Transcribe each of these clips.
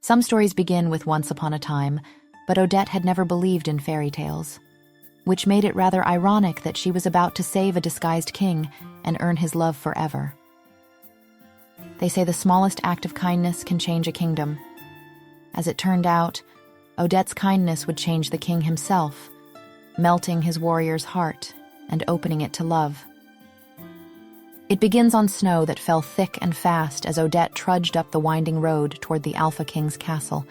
Some stories begin with once upon a time, but Odette had never believed in fairy tales, which made it rather ironic that she was about to save a disguised king and earn his love forever. They say the smallest act of kindness can change a kingdom. As it turned out, Odette's kindness would change the king himself, melting his warrior's heart and opening it to love. It begins on snow that fell thick and fast as Odette trudged up the winding road toward the Alpha King's castle.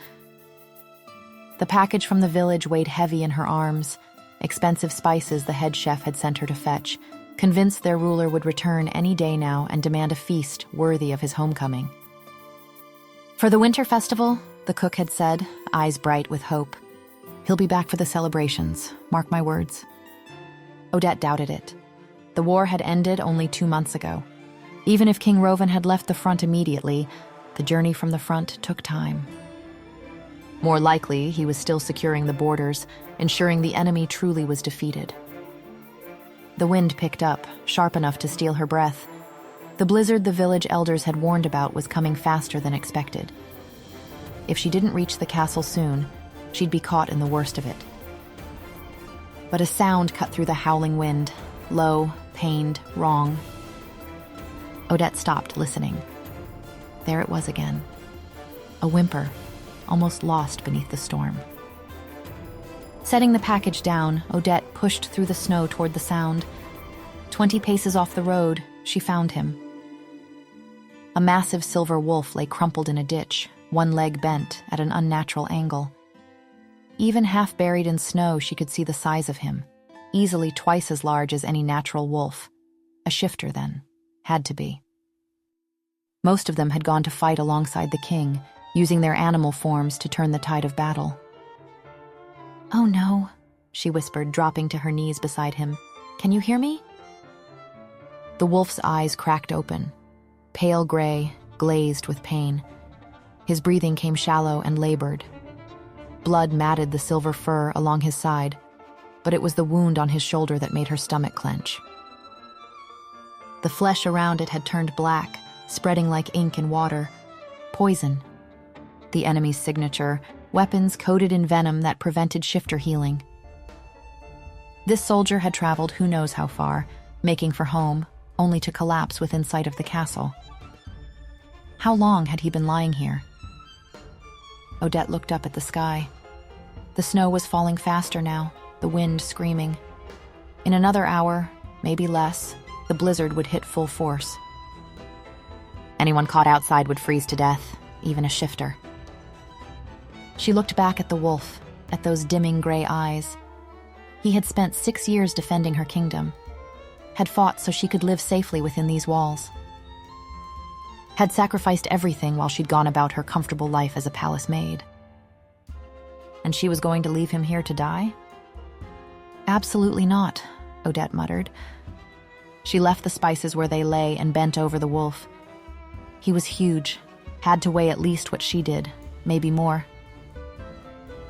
The package from the village weighed heavy in her arms, expensive spices the head chef had sent her to fetch, convinced their ruler would return any day now and demand a feast worthy of his homecoming. For the winter festival, the cook had said, eyes bright with hope. He'll be back for the celebrations, mark my words. Odette doubted it. The war had ended only 2 months ago. Even if King Rovan had left the front immediately, the journey from the front took time. More likely, he was still securing the borders, ensuring the enemy truly was defeated. The wind picked up, sharp enough to steal her breath. The blizzard the village elders had warned about was coming faster than expected. If she didn't reach the castle soon, she'd be caught in the worst of it. But a sound cut through the howling wind, low, pained, wrong. Odette stopped, listening. There it was again. A whimper, almost lost beneath the storm. Setting the package down, Odette pushed through the snow toward the sound. 20 paces off the road, she found him. A massive silver wolf lay crumpled in a ditch, one leg bent at an unnatural angle. Even half buried in snow, she could see the size of him, easily twice as large as any natural wolf. A shifter, then. Had to be. Most of them had gone to fight alongside the king, using their animal forms to turn the tide of battle. "Oh no," she whispered, dropping to her knees beside him. "Can you hear me?" The wolf's eyes cracked open, pale gray, glazed with pain. His breathing came shallow and labored. Blood matted the silver fur along his side, but it was the wound on his shoulder that made her stomach clench. The flesh around it had turned black, spreading like ink in water. Poison. The enemy's signature, weapons coated in venom that prevented shifter healing. This soldier had traveled who knows how far, making for home, only to collapse within sight of the castle. How long had he been lying here? Odette looked up at the sky. The snow was falling faster now, the wind screaming. In another hour, maybe less, the blizzard would hit full force. Anyone caught outside would freeze to death, even a shifter. She looked back at the wolf, at those dimming gray eyes. He had spent 6 years defending her kingdom, had fought so she could live safely within these walls, had sacrificed everything while she'd gone about her comfortable life as a palace maid. And she was going to leave him here to die? Absolutely not, Odette muttered. She left the spices where they lay and bent over the wolf. He was huge, had to weigh at least what she did, maybe more.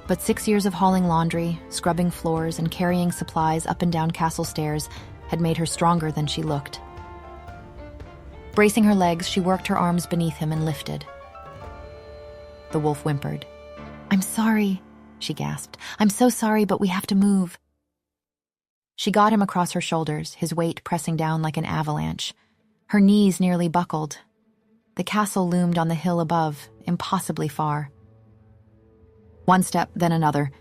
But 6 years of hauling laundry, scrubbing floors, and carrying supplies up and down castle stairs had made her stronger than she looked. Bracing her legs, she worked her arms beneath him and lifted. The wolf whimpered. "I'm sorry," she gasped. "I'm so sorry, but we have to move." She got him across her shoulders, his weight pressing down like an avalanche. Her knees nearly buckled. The castle loomed on the hill above, impossibly far. One step, then another.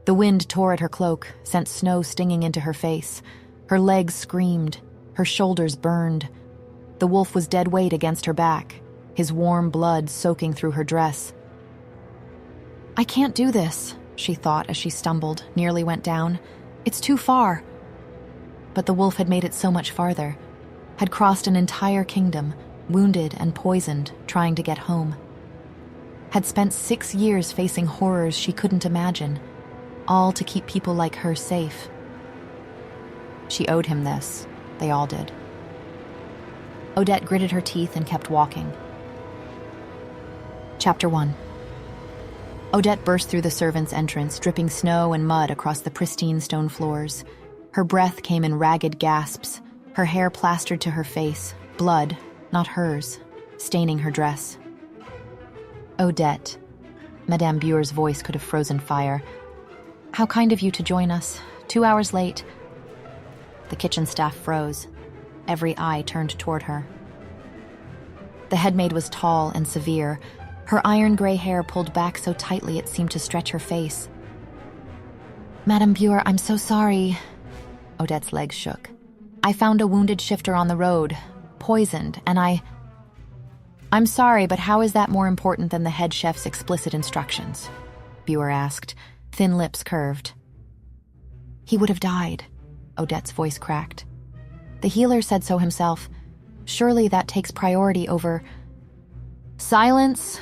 The wind tore at her cloak, sent snow stinging into her face. Her legs screamed, her shoulders burned. The wolf was dead weight against her back, his warm blood soaking through her dress. "I can't do this," she thought as she stumbled, nearly went down. "It's too far." But the wolf had made it so much farther, had crossed an entire kingdom, wounded and poisoned, trying to get home. Had spent 6 years facing horrors she couldn't imagine, all to keep people like her safe. She owed him this. They all did. Odette gritted her teeth and kept walking. Chapter 1. Odette burst through the servants' entrance, dripping snow and mud across the pristine stone floors. Her breath came in ragged gasps, her hair plastered to her face, blood, not hers, staining her dress. Odette. Madame Buer's voice could have frozen fire. How kind of you to join us. 2 hours late. The kitchen staff froze. Every eye turned toward her. The headmaid was tall and severe, her iron gray hair pulled back so tightly it seemed to stretch her face. Madame Buer, I'm so sorry. Odette's legs shook. I found a wounded shifter on the road, poisoned, and I'm sorry, but how is that more important than the head chef's explicit instructions? Buer asked, thin lips curved. He would have died, Odette's voice cracked. The healer said so himself. Surely that takes priority over... Silence!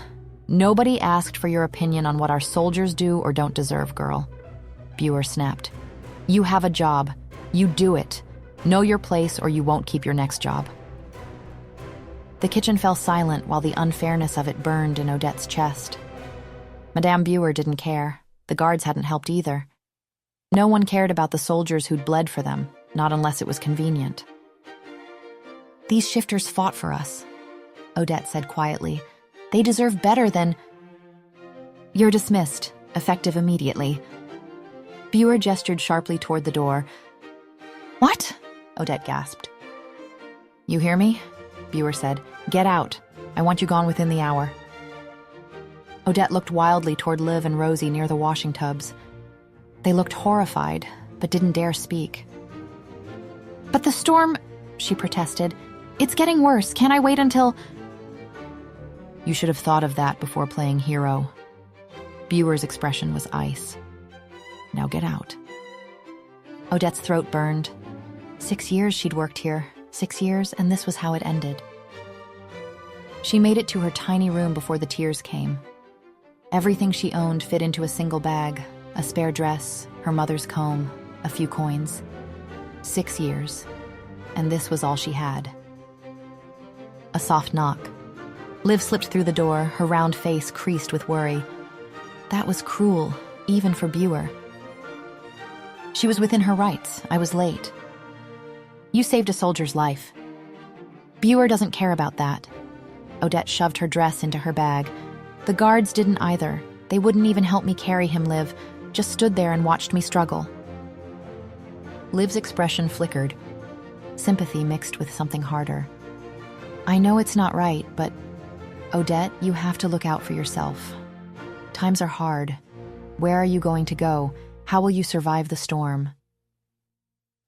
Nobody asked for your opinion on what our soldiers do or don't deserve, girl. Buer snapped. You have a job. You do it. Know your place or you won't keep your next job. The kitchen fell silent while the unfairness of it burned in Odette's chest. Madame Buer didn't care. The guards hadn't helped either. No one cared about the soldiers who'd bled for them, not unless it was convenient. These shifters fought for us, Odette said quietly. They deserve better than... You're dismissed, effective immediately. Buer gestured sharply toward the door. What? Odette gasped. You hear me? Buer said. Get out. I want you gone within the hour. Odette looked wildly toward Liv and Rosie near the washing tubs. They looked horrified, but didn't dare speak. But the storm, she protested. It's getting worse. Can't I wait until... You should have thought of that before playing hero. Buer's expression was ice. Now get out. Odette's throat burned. 6 years she'd worked here. 6 years, and this was how it ended. She made it to her tiny room before the tears came. Everything she owned fit into a single bag, a spare dress, her mother's comb, a few coins. 6 years, and this was all she had. A soft knock. Liv slipped through the door, her round face creased with worry. That was cruel, even for Buer. She was within her rights. I was late. You saved a soldier's life. Buer doesn't care about that. Odette shoved her dress into her bag. The guards didn't either. They wouldn't even help me carry him, Liv. Just stood there and watched me struggle. Liv's expression flickered. Sympathy mixed with something harder. I know it's not right, but... Odette, you have to look out for yourself. Times are hard. Where are you going to go? How will you survive the storm?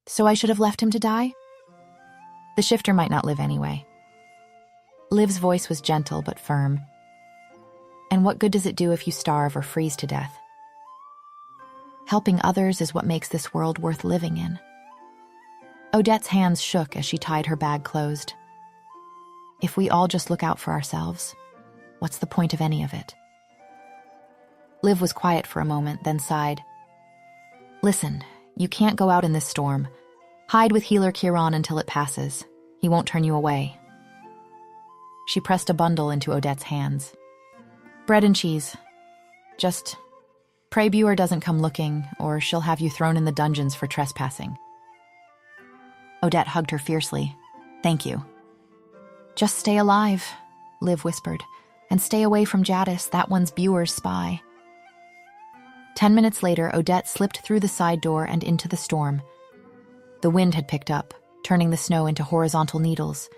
So I should have left him to die? The shifter might not live anyway. Liv's voice was gentle but firm. And what good does it do if you starve or freeze to death? Helping others is what makes this world worth living in. Odette's hands shook as she tied her bag closed. If we all just look out for ourselves, what's the point of any of it? Liv was quiet for a moment, then sighed. Listen, you can't go out in this storm. Hide with healer Thron until it passes. He won't turn you away. She pressed a bundle into Odette's hands. Bread and cheese. Just pray Buer doesn't come looking, or she'll have you thrown in the dungeons for trespassing. Odette hugged her fiercely. Thank you. Just stay alive, Liv whispered, and stay away from Jadis. That one's Buer's spy. 10 minutes later, Odette slipped through the side door and into the storm. The wind had picked up, turning the snow into horizontal needles.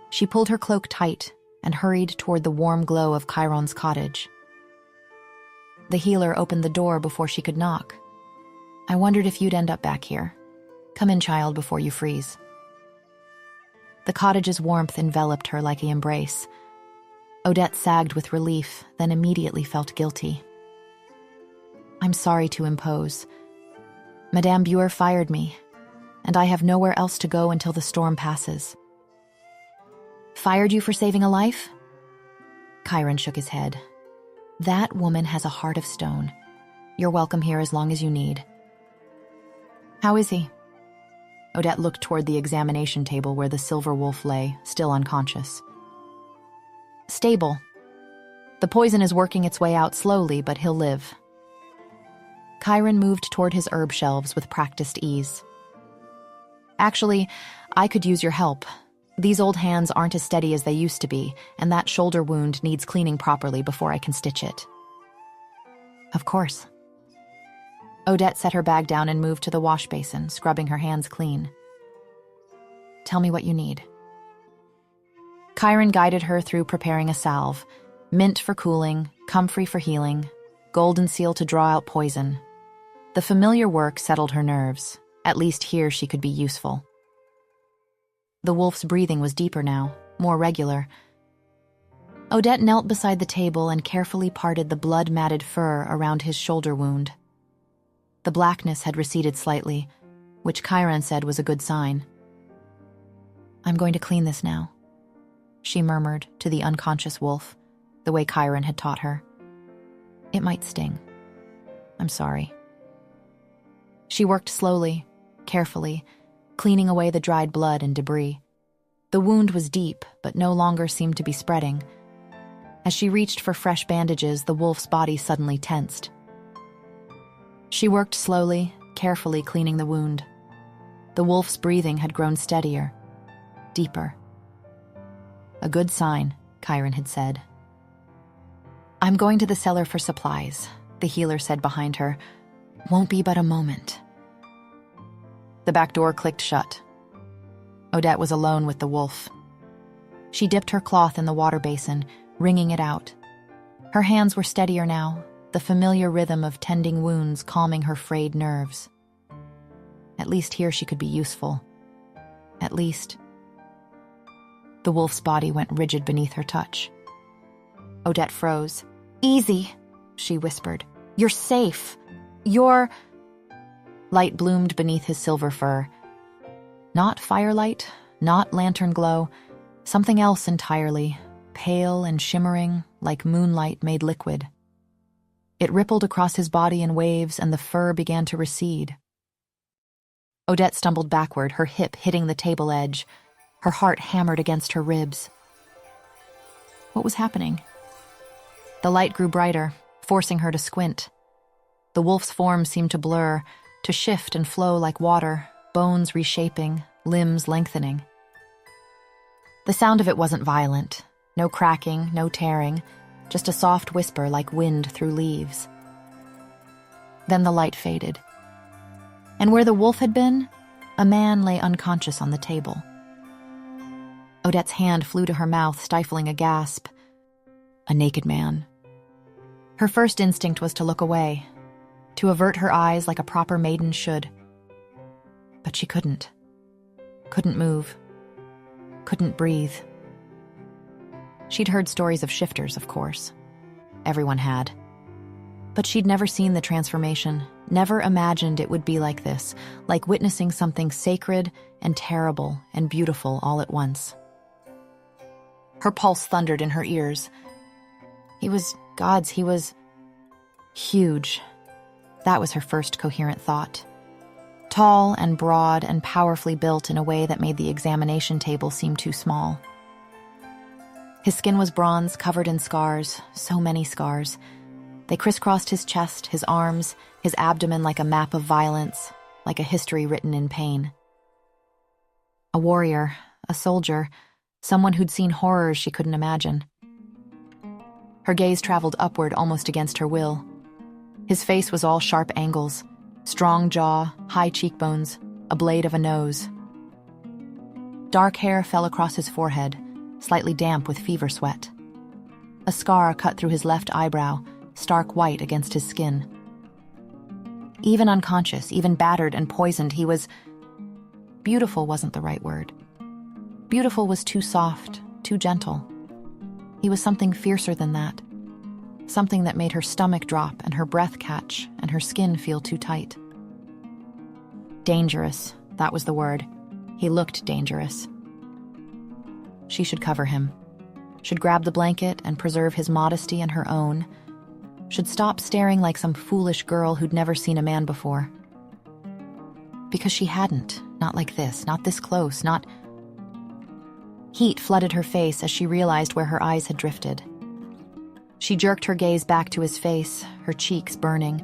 She pulled her cloak tight and hurried toward the warm glow of Chiron's cottage. The healer opened the door before she could knock. I wondered if you'd end up back here. Come in, child, before you freeze. The cottage's warmth enveloped her like an embrace. Odette sagged with relief, then immediately felt guilty. I'm sorry to impose. Madame Buer fired me, and I have nowhere else to go until the storm passes. Fired you for saving a life? Chiron shook his head. That woman has a heart of stone. You're welcome here as long as you need. How is he? Odette looked toward the examination table where the silver wolf lay, still unconscious. Stable. The poison is working its way out slowly, but he'll live. Chiron moved toward his herb shelves with practiced ease. Actually, I could use your help. These old hands aren't as steady as they used to be, and that shoulder wound needs cleaning properly before I can stitch it." "Of course." Odette set her bag down and moved to the wash basin, scrubbing her hands clean. "Tell me what you need." Chiron guided her through preparing a salve: mint for cooling, comfrey for healing, golden seal to draw out poison. The familiar work settled her nerves. At least here she could be useful. The wolf's breathing was deeper now, more regular. Odette knelt beside the table and carefully parted the blood-matted fur around his shoulder wound. The blackness had receded slightly, which Chiron said was a good sign. "I'm going to clean this now," she murmured to the unconscious wolf, the way Chiron had taught her. "It might sting. I'm sorry." She worked slowly, carefully, cleaning away the dried blood and debris. The wound was deep, but no longer seemed to be spreading. As she reached for fresh bandages, the wolf's body suddenly tensed. She worked slowly, carefully cleaning the wound. The wolf's breathing had grown steadier, deeper. "A good sign," Chiron had said. "I'm going to the cellar for supplies," the healer said behind her. "Won't be but a moment." The back door clicked shut. Odette was alone with the wolf. She dipped her cloth in the water basin, wringing it out. Her hands were steadier now, the familiar rhythm of tending wounds calming her frayed nerves. At least here she could be useful. At least. The wolf's body went rigid beneath her touch. Odette froze. "Easy," she whispered. "You're safe. You're—" Light bloomed beneath his silver fur. Not firelight, not lantern glow, something else entirely, pale and shimmering, like moonlight made liquid. It rippled across his body in waves, and the fur began to recede. Odette stumbled backward, her hip hitting the table edge. Her heart hammered against her ribs. What was happening? The light grew brighter, forcing her to squint. The wolf's form seemed to blur, to shift and flow like water, bones reshaping, limbs lengthening. The sound of it wasn't violent. No cracking, no tearing, just a soft whisper like wind through leaves. Then the light faded. And where the wolf had been, a man lay unconscious on the table. Odette's hand flew to her mouth, stifling a gasp. A naked man. Her first instinct was to look away, to avert her eyes like a proper maiden should. But she couldn't. Couldn't move. Couldn't breathe. She'd heard stories of shifters, of course. Everyone had. But she'd never seen the transformation, never imagined it would be like this, like witnessing something sacred and terrible and beautiful all at once. Her pulse thundered in her ears. He was huge. That was her first coherent thought. Tall and broad and powerfully built in a way that made the examination table seem too small. His skin was bronze, covered in scars, so many scars. They crisscrossed his chest, his arms, his abdomen like a map of violence, like a history written in pain. A warrior, a soldier, someone who'd seen horrors she couldn't imagine. Her gaze traveled upward almost against her will. His face was all sharp angles, strong jaw, high cheekbones, a blade of a nose. Dark hair fell across his forehead, slightly damp with fever sweat. A scar cut through his left eyebrow, stark white against his skin. Even unconscious, even battered and poisoned, he was... Beautiful wasn't the right word. Beautiful was too soft, too gentle. He was something fiercer than that. Something that made her stomach drop and her breath catch and her skin feel too tight. Dangerous, that was the word. He looked dangerous. She should cover him. Should grab the blanket and preserve his modesty and her own. Should stop staring like some foolish girl who'd never seen a man before. Because she hadn't. Not like this, not this close, not... Heat flooded her face as she realized where her eyes had drifted. She jerked her gaze back to his face, her cheeks burning.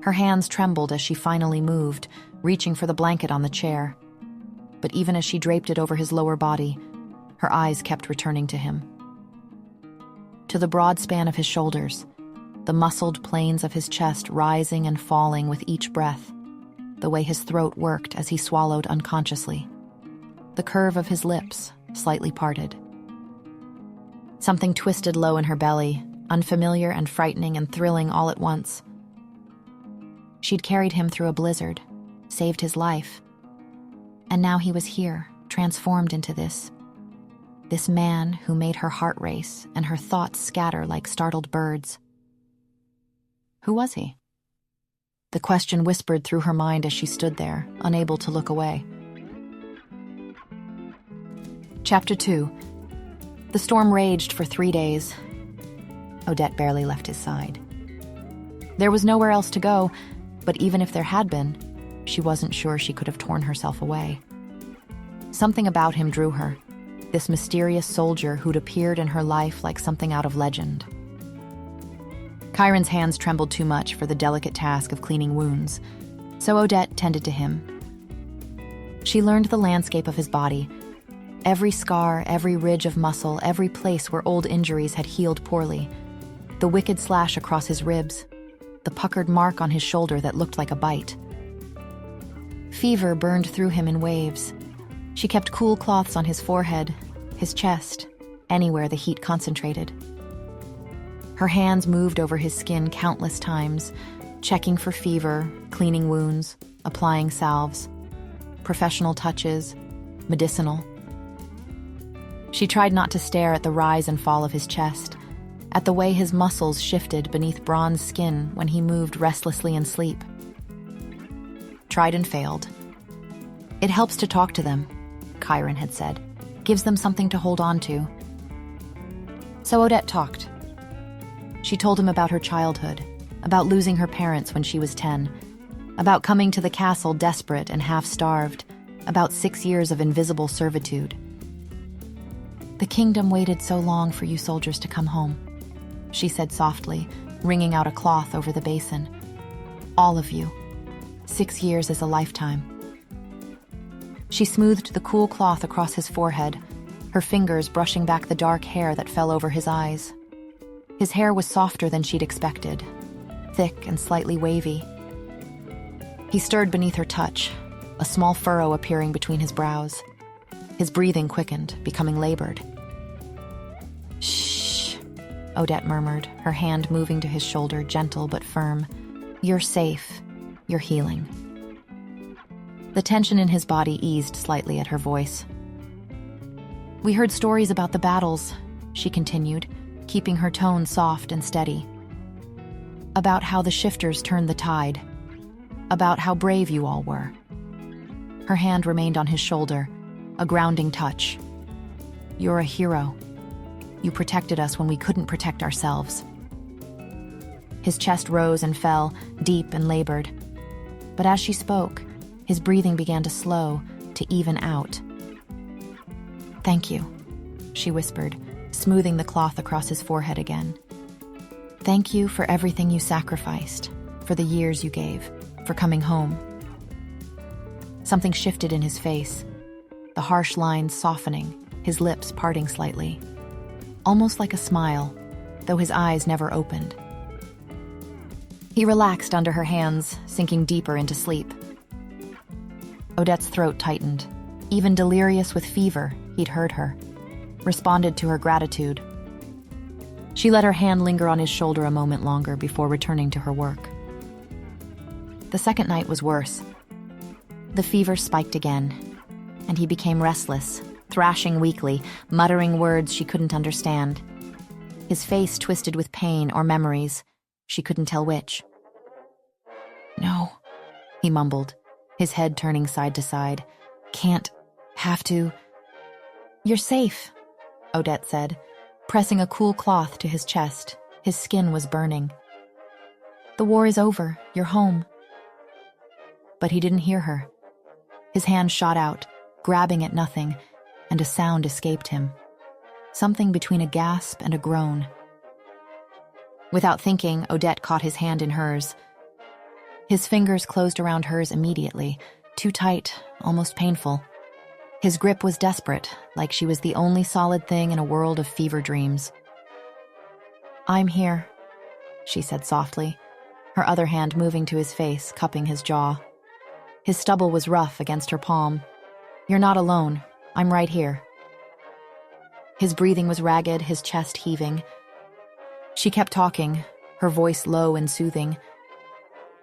Her hands trembled as she finally moved, reaching for the blanket on the chair. But even as she draped it over his lower body, Her eyes kept returning to him. To the broad span of his shoulders, the muscled planes of his chest rising and falling with each breath, the way his throat worked as he swallowed unconsciously, the curve of his lips slightly parted. Something twisted low in her belly, unfamiliar and frightening and thrilling all at once. She'd carried him through a blizzard, saved his life, and now he was here, transformed into this man who made her heart race and her thoughts scatter like startled birds. Who was he? The question whispered through her mind as she stood there, unable to look away. Chapter 2. The storm raged for 3 days. Odette barely left his side. There was nowhere else to go, but even if there had been, she wasn't sure she could have torn herself away. Something about him drew her, this mysterious soldier who'd appeared in her life like something out of legend. Chiron's hands trembled too much for the delicate task of cleaning wounds, so Odette tended to him. She learned the landscape of his body, every scar, every ridge of muscle, every place where old injuries had healed poorly, the wicked slash across his ribs, the puckered mark on his shoulder that looked like a bite. Fever burned through him in waves. She kept cool cloths on his forehead, his chest, anywhere the heat concentrated. Her hands moved over his skin countless times, checking for fever, cleaning wounds, applying salves, professional touches, medicinal. She tried not to stare at the rise and fall of his chest, at the way his muscles shifted beneath bronze skin when he moved restlessly in sleep. Tried and failed. It helps to talk to them, Chiron had said. Gives them something to hold on to. So Odette talked. She told him about her childhood, about losing her parents when she was 10, about coming to the castle desperate and half-starved, about 6 years of invisible servitude. "The kingdom waited so long for you soldiers to come home," she said softly, wringing out a cloth over the basin. "All of you. 6 years is a lifetime." She smoothed the cool cloth across his forehead, her fingers brushing back the dark hair that fell over his eyes. His hair was softer than she'd expected, thick and slightly wavy. He stirred beneath her touch, a small furrow appearing between his brows. His breathing quickened, becoming labored. "Shh," Odette murmured, her hand moving to his shoulder, gentle but firm. "You're safe. You're healing." The tension in his body eased slightly at her voice. "We heard stories about the battles," she continued, keeping her tone soft and steady. "About how the shifters turned the tide. About how brave you all were." Her hand remained on his shoulder, a grounding touch. "You're a hero. You protected us when we couldn't protect ourselves." His chest rose and fell, deep and labored. But as she spoke, his breathing began to slow, to even out. "Thank you," she whispered, smoothing the cloth across his forehead again. "Thank you for everything you sacrificed, for the years you gave, for coming home." Something shifted in his face, the harsh lines softening, his lips parting slightly. Almost like a smile, though his eyes never opened. He relaxed under her hands, sinking deeper into sleep. Odette's throat tightened. Even delirious with fever, he'd heard her, responded to her gratitude. She let her hand linger on his shoulder a moment longer before returning to her work. The second night was worse. The fever spiked again, and he became restless, thrashing weakly, muttering words she couldn't understand. His face twisted with pain or memories, she couldn't tell which. "No," he mumbled, his head turning side to side. "Can't. Have to." "You're safe," Odette said, pressing a cool cloth to his chest. His skin was burning. "The war is over. You're home." But he didn't hear her. His hand shot out, grabbing at nothing, and a sound escaped him. Something between a gasp and a groan. Without thinking, Odette caught his hand in hers. His fingers closed around hers immediately, too tight, almost painful. His grip was desperate, like she was the only solid thing in a world of fever dreams. "I'm here," she said softly, her other hand moving to his face, cupping his jaw. His stubble was rough against her palm. "You're not alone. I'm right here." His breathing was ragged, his chest heaving. She kept talking, her voice low and soothing.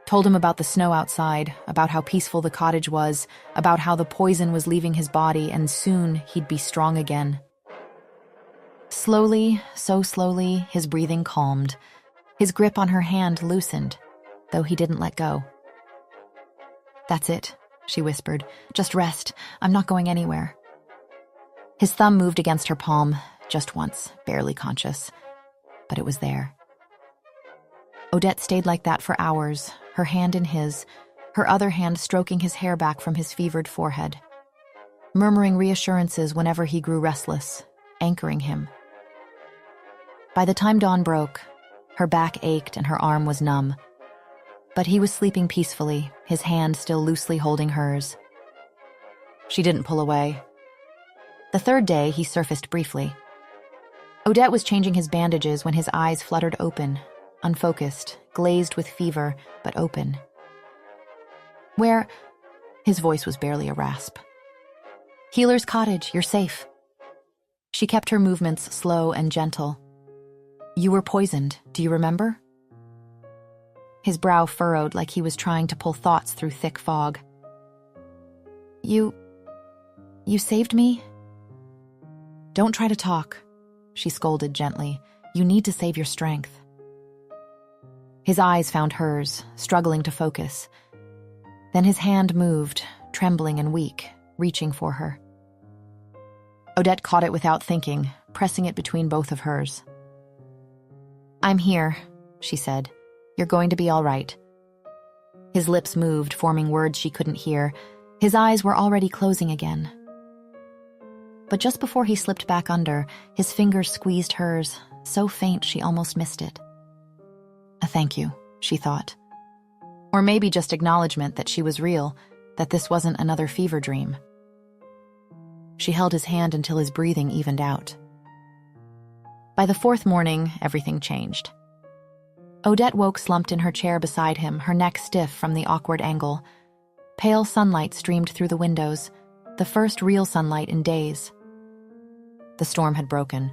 Told him about the snow outside, about how peaceful the cottage was, about how the poison was leaving his body, and soon he'd be strong again. Slowly, so slowly, his breathing calmed. His grip on her hand loosened, though he didn't let go. "That's it," she whispered. "Just rest. I'm not going anywhere." His thumb moved against her palm, just once, barely conscious. But it was there. Odette stayed like that for hours, her hand in his, her other hand stroking his hair back from his fevered forehead, murmuring reassurances whenever he grew restless, anchoring him. By the time dawn broke, her back ached and her arm was numb. But he was sleeping peacefully, his hand still loosely holding hers. She didn't pull away. The third day, he surfaced briefly. Odette was changing his bandages when his eyes fluttered open, unfocused, glazed with fever, but open. "Where?" His voice was barely a rasp. "Healer's cottage, you're safe." She kept her movements slow and gentle. "You were poisoned, do you remember?" His brow furrowed like he was trying to pull thoughts through thick fog. You saved me?" "Don't try to talk," she scolded gently. "You need to save your strength." His eyes found hers, struggling to focus. Then his hand moved, trembling and weak, reaching for her. Odette caught it without thinking, pressing it between both of hers. "I'm here," she said. "You're going to be all right." His lips moved, forming words she couldn't hear. His eyes were already closing again. But just before he slipped back under, his fingers squeezed hers, so faint she almost missed it. A thank you, she thought. Or maybe just acknowledgement that she was real, that this wasn't another fever dream. She held his hand until his breathing evened out. By the fourth morning, everything changed. Odette woke slumped in her chair beside him, her neck stiff from the awkward angle. Pale sunlight streamed through the windows, the first real sunlight in days. The storm had broken.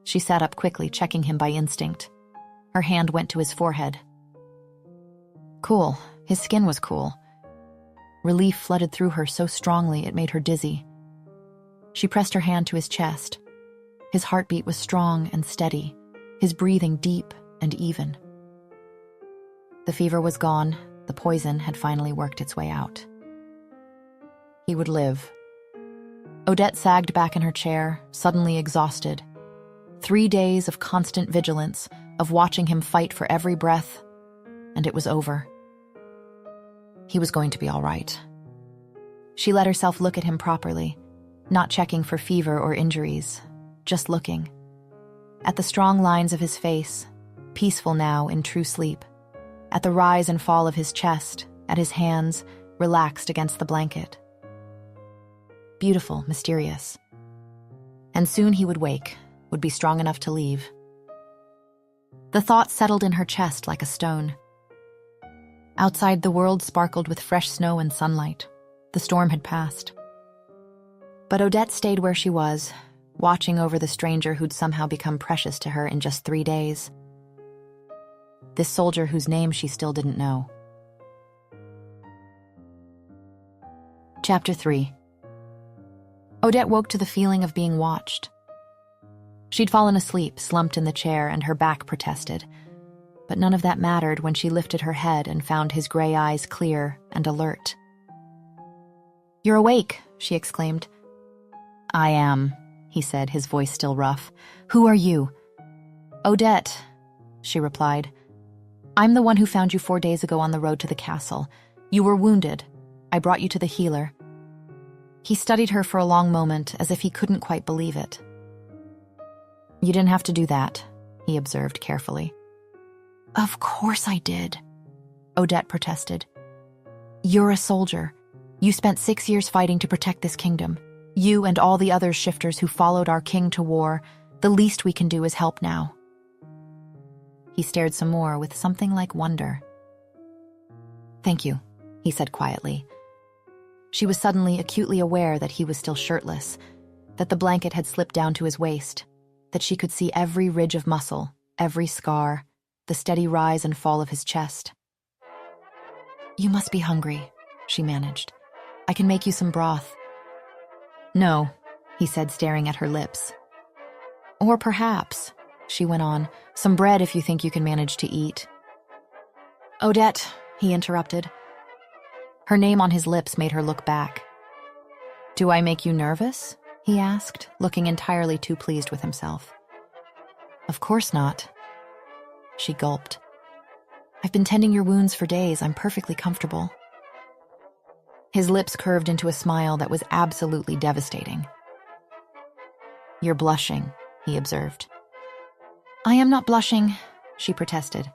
She sat up quickly, checking him by instinct. Her hand went to his forehead. Cool. His skin was cool. Relief flooded through her so strongly it made her dizzy. She pressed her hand to his chest. His heartbeat was strong and steady, his breathing deep and even. The fever was gone. The poison had finally worked its way out. He would live. Odette sagged back in her chair, suddenly exhausted. 3 days of constant vigilance, of watching him fight for every breath, and it was over. He was going to be all right. She let herself look at him properly, not checking for fever or injuries, just looking. At the strong lines of his face, peaceful now in true sleep. At the rise and fall of his chest, at his hands, relaxed against the blanket. Beautiful, mysterious. And soon he would wake, would be strong enough to leave. The thought settled in her chest like a stone. Outside, the world sparkled with fresh snow and sunlight. The storm had passed. But Odette stayed where she was, watching over the stranger who'd somehow become precious to her in just 3 days. This soldier whose name she still didn't know. Chapter 3. Odette woke to the feeling of being watched. She'd fallen asleep, slumped in the chair, and her back protested. But none of that mattered when she lifted her head and found his gray eyes clear and alert. "You're awake," she exclaimed. "I am," he said, his voice still rough. "Who are you?" "Odette," she replied. "I'm the one who found you 4 days ago on the road to the castle. You were wounded. I brought you to the healer." He studied her for a long moment, as if he couldn't quite believe it. "You didn't have to do that," he observed carefully. "Of course I did," Odette protested. "You're a soldier. You spent 6 years fighting to protect this kingdom. You and all the other shifters who followed our king to war. The least we can do is help now." He stared some more with something like wonder. "Thank you," he said quietly. She was suddenly acutely aware that he was still shirtless, that the blanket had slipped down to his waist, that she could see every ridge of muscle, every scar, the steady rise and fall of his chest. "You must be hungry," she managed. "I can make you some broth." "No," he said, staring at her lips. "Or perhaps," she went on, "some bread if you think you can manage to eat." "Odette," he interrupted. Her name on his lips made her look back. "Do I make you nervous?" he asked, looking entirely too pleased with himself. "Of course not." She gulped. "I've been tending your wounds for days. I'm perfectly comfortable." His lips curved into a smile that was absolutely devastating. "You're blushing," he observed. "I am not blushing," she protested,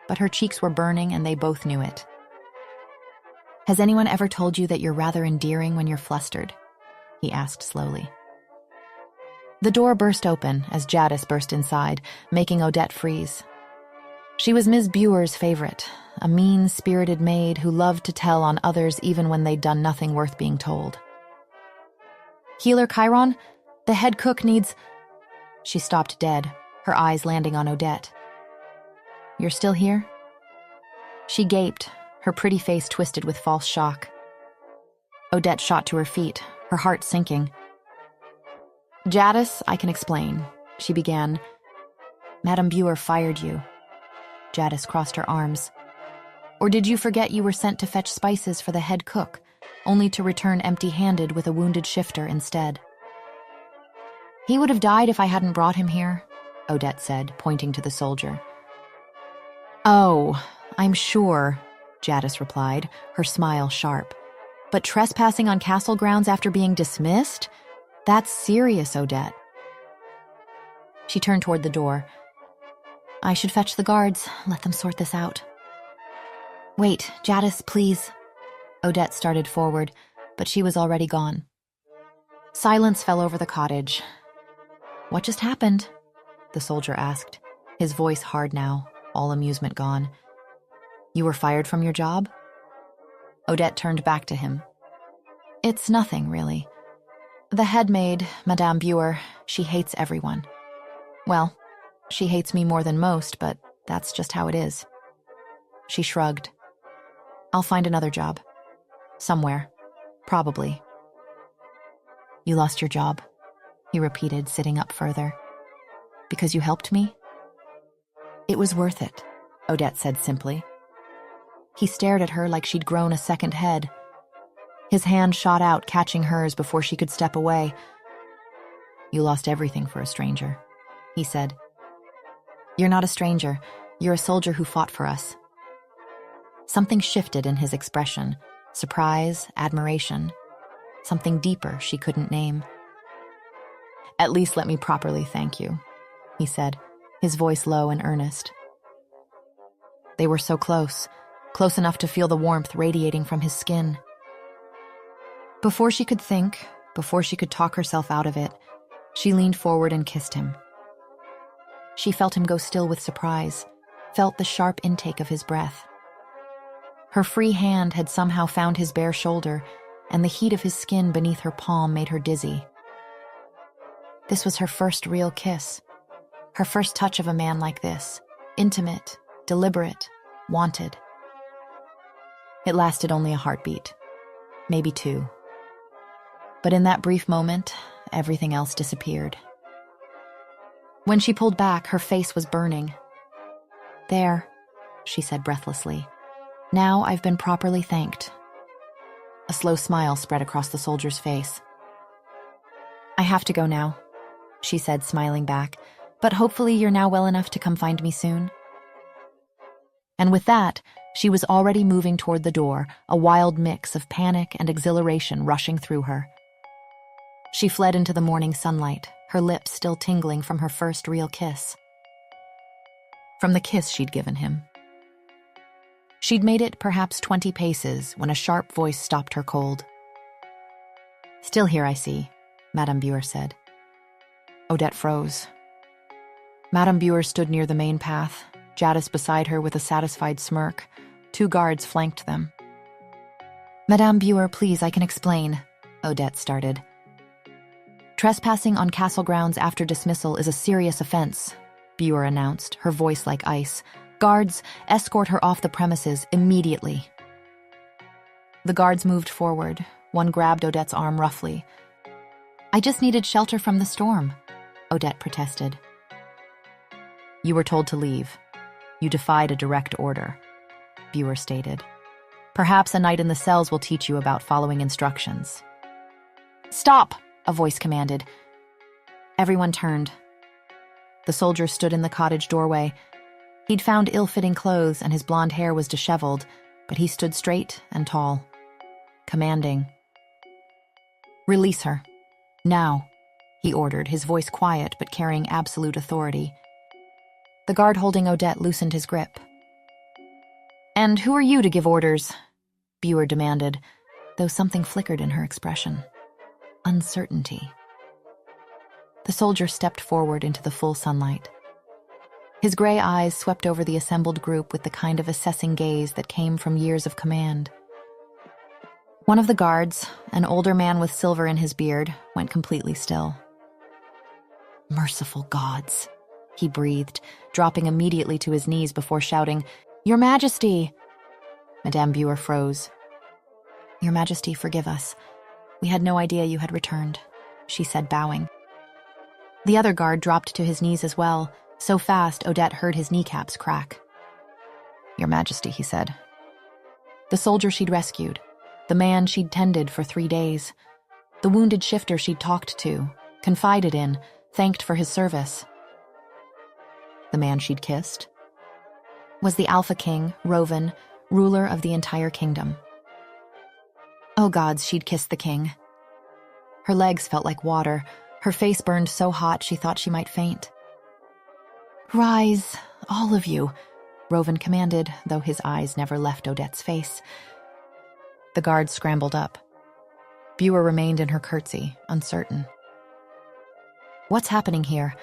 but her cheeks were burning and they both knew it. "Has anyone ever told you that you're rather endearing when you're flustered?" he asked slowly. The door burst open as Jadis burst inside, making Odette freeze. She was Ms. Buer's favorite, a mean-spirited maid who loved to tell on others even when they'd done nothing worth being told. "Healer Chiron, the head cook needs—" She stopped dead, her eyes landing on Odette. "You're still here?" She gaped, her pretty face twisted with false shock. Odette shot to her feet, her heart sinking. "Jadis, I can explain," she began. "Madame Buer fired you." Jadis crossed her arms. "Or did you forget you were sent to fetch spices for the head cook, only to return empty-handed with a wounded shifter instead?" "He would have died if I hadn't brought him here," Odette said, pointing to the soldier. "Oh, I'm sure," Jadis replied, her smile sharp. "But trespassing on castle grounds after being dismissed? That's serious, Odette." She turned toward the door. "I should fetch the guards, let them sort this out." "Wait, Jadis, please." Odette started forward, but she was already gone. Silence fell over the cottage. "What just happened?" the soldier asked, his voice hard now, all amusement gone. "You were fired from your job?" Odette turned back to him. "It's nothing, really. The head maid, Madame Buer, she hates everyone. Well, she hates me more than most, but that's just how it is." She shrugged. "I'll find another job. Somewhere. Probably." "You lost your job," he repeated, sitting up further. "Because you helped me?" "It was worth it," Odette said simply. He stared at her like she'd grown a second head. His hand shot out, catching hers before she could step away. "You lost everything for a stranger," he said. "You're not a stranger. You're a soldier who fought for us." Something shifted in his expression. Surprise, admiration. Something deeper she couldn't name. "At least let me properly thank you," he said, his voice low and earnest. They were so close, close enough to feel the warmth radiating from his skin. Before she could think, before she could talk herself out of it, she leaned forward and kissed him. She felt him go still with surprise, felt the sharp intake of his breath. Her free hand had somehow found his bare shoulder, and the heat of his skin beneath her palm made her dizzy. This was her first real kiss, her first touch of a man like this, intimate, deliberate, wanted. It lasted only a heartbeat, maybe two. But in that brief moment, everything else disappeared. When she pulled back, her face was burning. "There," she said breathlessly. "Now I've been properly thanked." A slow smile spread across the soldier's face. "I have to go now," she said, smiling back, "but hopefully you're now well enough to come find me soon." And with that, she was already moving toward the door, a wild mix of panic and exhilaration rushing through her. She fled into the morning sunlight, her lips still tingling from her first real kiss. From the kiss she'd given him. She'd made it perhaps 20 paces when a sharp voice stopped her cold. "Still here, I see," Madame Buer said. Odette froze. Madame Buer stood near the main path, Jadis beside her with a satisfied smirk. 2 guards flanked them. "Madame Buer, please, I can explain," Odette started. "Trespassing on castle grounds after dismissal is a serious offense," Buer announced, her voice like ice. "Guards, escort her off the premises immediately." The guards moved forward. One grabbed Odette's arm roughly. "I just needed shelter from the storm," Odette protested. "You were told to leave. You defied a direct order," Buer stated. "Perhaps a night in the cells will teach you about following instructions." "Stop!" a voice commanded. Everyone turned. The soldier stood in the cottage doorway. He'd found ill-fitting clothes and his blonde hair was disheveled, but he stood straight and tall, commanding. "Release her. Now," he ordered, his voice quiet but carrying absolute authority. The guard holding Odette loosened his grip. "And who are you to give orders?" Buer demanded, though something flickered in her expression. Uncertainty. The soldier stepped forward into the full sunlight. His gray eyes swept over the assembled group with the kind of assessing gaze that came from years of command. One of the guards, an older man with silver in his beard, went completely still. "Merciful gods," he breathed, dropping immediately to his knees before shouting, "Your Majesty!" Madame Buer froze. "Your Majesty, forgive us. We had no idea you had returned," she said, bowing. The other guard dropped to his knees as well, so fast Odette heard his kneecaps crack. "Your Majesty," he said. The soldier she'd rescued, the man she'd tended for 3 days, the wounded shifter she'd talked to, confided in, thanked for his service. The man she'd kissed was the Alpha King, Rovan, ruler of the entire kingdom. Oh gods, she'd kissed the king. Her legs felt like water, her face burned so hot she thought she might faint. "Rise, all of you," Rovan commanded, though his eyes never left Odette's face. The guards scrambled up. Buer remained in her curtsy, uncertain. "What's happening here?"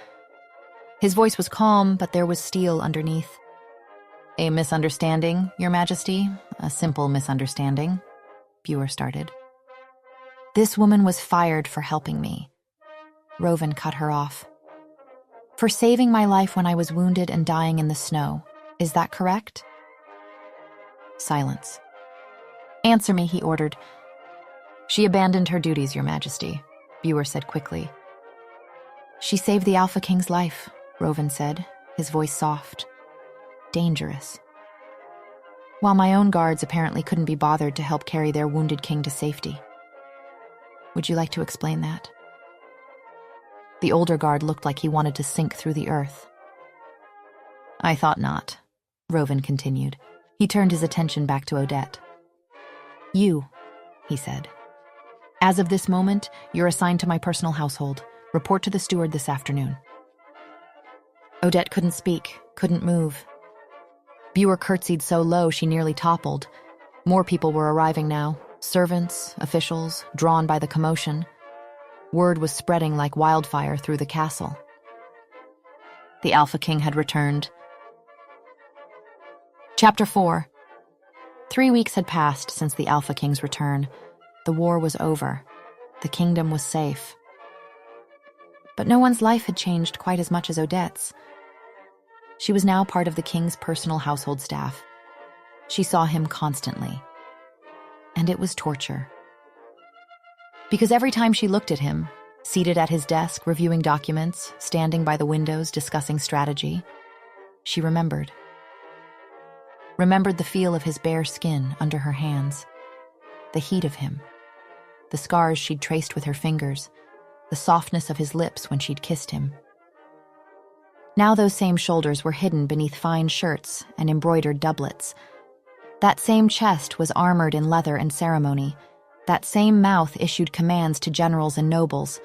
His voice was calm, but there was steel underneath. "A misunderstanding, Your Majesty, a simple misunderstanding," Buer started. "This woman was fired for helping me." Rovan cut her off. "For saving my life when I was wounded and dying in the snow. Is that correct?" Silence. "Answer me," he ordered. "She abandoned her duties, Your Majesty," Buer said quickly. "She saved the Alpha King's life," Rovan said, his voice soft. "Dangerous. While my own guards apparently couldn't be bothered to help carry their wounded king to safety. Would you like to explain that?" The older guard looked like he wanted to sink through the earth. "I thought not," Rovan continued. He turned his attention back to Odette. "You," he said. "As of this moment, you're assigned to my personal household. Report to the steward this afternoon." Odette couldn't speak, couldn't move. Buer curtsied so low she nearly toppled. More people were arriving now, servants, officials, drawn by the commotion. Word was spreading like wildfire through the castle. The Alpha King had returned. Chapter 4. 3 weeks had passed since the Alpha King's return. The war was over. The kingdom was safe. But no one's life had changed quite as much as Odette's. She was now part of the king's personal household staff. She saw him constantly. And it was torture. Because every time she looked at him, seated at his desk reviewing documents, standing by the windows discussing strategy, she remembered. Remembered the feel of his bare skin under her hands, the heat of him, the scars she'd traced with her fingers, the softness of his lips when she'd kissed him. Now those same shoulders were hidden beneath fine shirts and embroidered doublets. That same chest was armored in leather and ceremony. That same mouth issued commands to generals and nobles.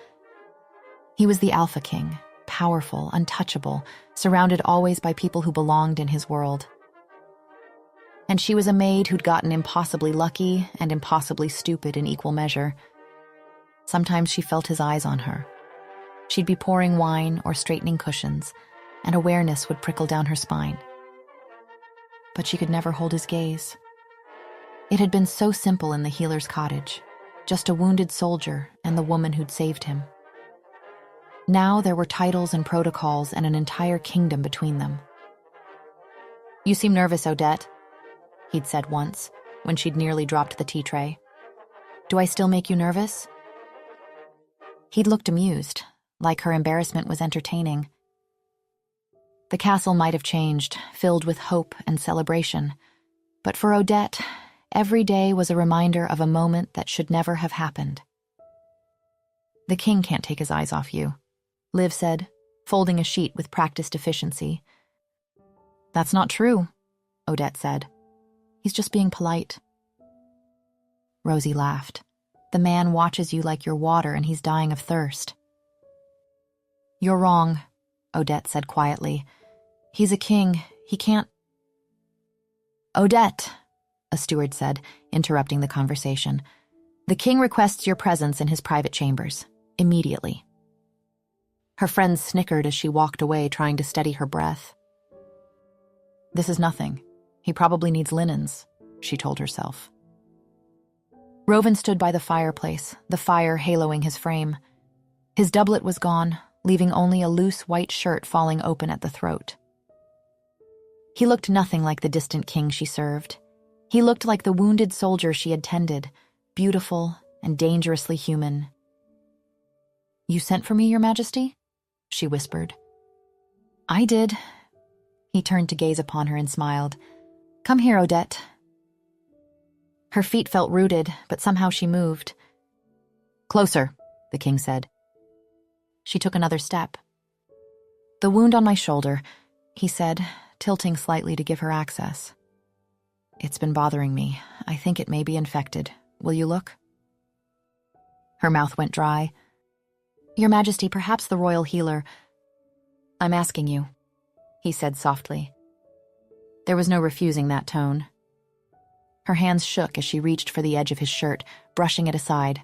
He was the Alpha King, powerful, untouchable, surrounded always by people who belonged in his world. And she was a maid who'd gotten impossibly lucky and impossibly stupid in equal measure. Sometimes she felt his eyes on her. She'd be pouring wine or straightening cushions, and awareness would prickle down her spine. But she could never hold his gaze. It had been so simple in the healer's cottage, just a wounded soldier and the woman who'd saved him. Now there were titles and protocols and an entire kingdom between them. "You seem nervous, Odette," he'd said once, when she'd nearly dropped the tea tray. "Do I still make you nervous?" He'd looked amused, like her embarrassment was entertaining. The castle might have changed, filled with hope and celebration, but for Odette, every day was a reminder of a moment that should never have happened. "The king can't take his eyes off you," Liv said, folding a sheet with practiced efficiency. "That's not true," Odette said. "He's just being polite." Rosie laughed. "The man watches you like you're water and he's dying of thirst." "You're wrong," Odette said quietly. "He's a king. He can't—" "Odette," a steward said, interrupting the conversation. "The king requests your presence in his private chambers, immediately." Her friends snickered as she walked away, trying to steady her breath. "This is nothing. He probably needs linens," she told herself. Rovan stood by the fireplace, the fire haloing his frame. His doublet was gone, leaving only a loose white shirt falling open at the throat. He looked nothing like the distant king she served. He looked like the wounded soldier she had tended, beautiful and dangerously human. "You sent for me, Your Majesty?" she whispered. "I did." He turned to gaze upon her and smiled. "Come here, Odette." Her feet felt rooted, but somehow she moved. "Closer," the king said. She took another step. "The wound on my shoulder," he said, tilting slightly to give her access. "It's been bothering me. I think it may be infected. Will you look?" Her mouth went dry. "Your Majesty, perhaps the royal healer—" "I'm asking you," he said softly. There was no refusing that tone. Her hands shook as she reached for the edge of his shirt, brushing it aside.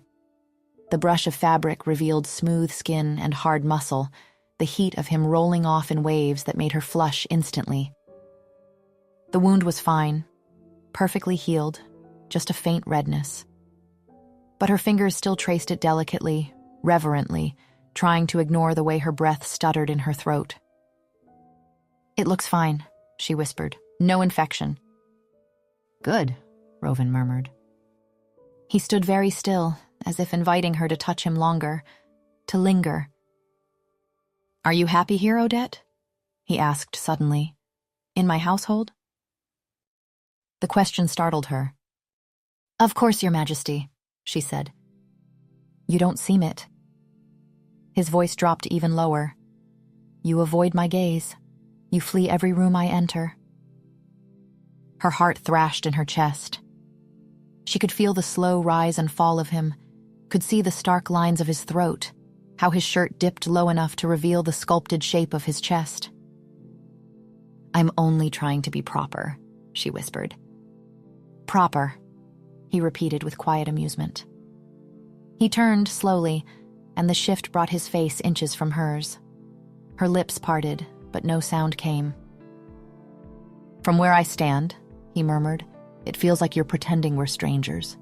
The brush of fabric revealed smooth skin and hard muscle, the heat of him rolling off in waves that made her flush instantly. The wound was fine, perfectly healed, just a faint redness. But her fingers still traced it delicately, reverently, trying to ignore the way her breath stuttered in her throat. "It looks fine," she whispered. "No infection." "Good," Rovan murmured. He stood very still, as if inviting her to touch him longer, to linger. "Are you happy here, Odette?" he asked suddenly. "In my household?" The question startled her. "Of course, Your Majesty," she said. "You don't seem it." His voice dropped even lower. "You avoid my gaze. You flee every room I enter." Her heart thrashed in her chest. She could feel the slow rise and fall of him, could see the stark lines of his throat, how his shirt dipped low enough to reveal the sculpted shape of his chest. "I'm only trying to be proper," she whispered. "Proper," he repeated with quiet amusement. He turned slowly, and the shift brought his face inches from hers. Her lips parted, but no sound came. "From where I stand," he murmured, "it feels like you're pretending we're strangers."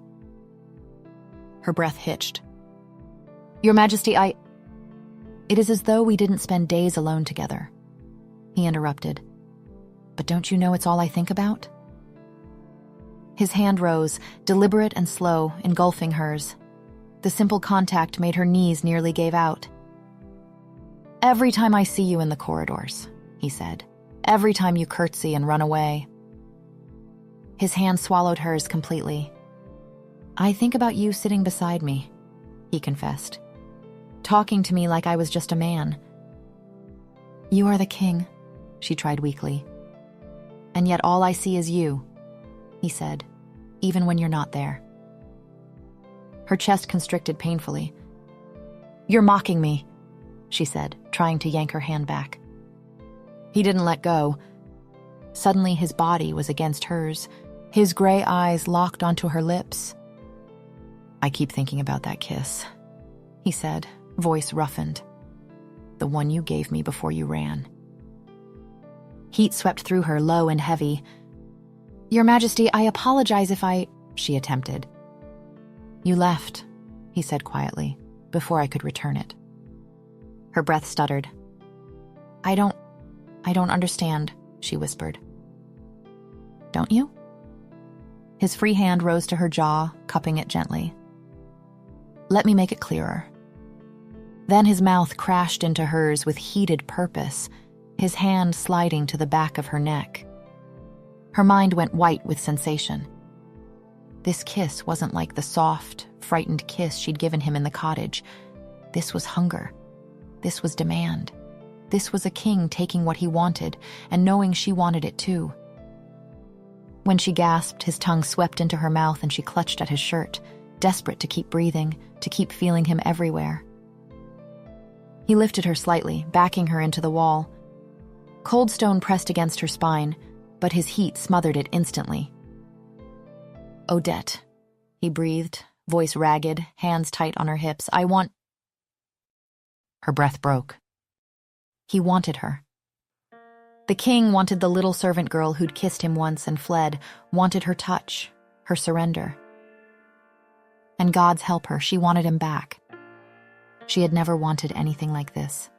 Her breath hitched. "Your Majesty, It is as though we didn't spend days alone together," he interrupted. "But don't you know it's all I think about?" His hand rose, deliberate and slow, engulfing hers. The simple contact made her knees nearly give out. "Every time I see you in the corridors," he said. "Every time you curtsy and run away." His hand swallowed hers completely. "I think about you sitting beside me," he confessed. "Talking to me like I was just a man." "You are the king," she tried weakly. "And yet all I see is you," he said, "even when you're not there." Her chest constricted painfully. "You're mocking me," she said, trying to yank her hand back. He didn't let go. Suddenly his body was against hers, His gray eyes locked onto her lips. "I keep thinking about that kiss," he said, voice roughened. "The one you gave me before you ran." Heat swept through her, low and heavy. "Your Majesty, I apologize if I—" she attempted. "You left," he said quietly, "before I could return it." Her breath stuttered. I don't understand," she whispered. "Don't you?" His free hand rose to her jaw, cupping it gently. "Let me make it clearer." Then his mouth crashed into hers with heated purpose, his hand sliding to the back of her neck. Her mind went white with sensation. This kiss wasn't like the soft, frightened kiss she'd given him in the cottage. This was hunger. This was demand. This was a king taking what he wanted and knowing she wanted it too. When she gasped, his tongue swept into her mouth and she clutched at his shirt, desperate to keep breathing, to keep feeling him everywhere. He lifted her slightly, backing her into the wall. Cold stone pressed against her spine, but his heat smothered it instantly. "Odette," he breathed, voice ragged, hands tight on her hips. "I want—" Her breath broke. He wanted her. The king wanted the little servant girl who'd kissed him once and fled, wanted her touch, her surrender. And God's help her, she wanted him back. She had never wanted anything like this,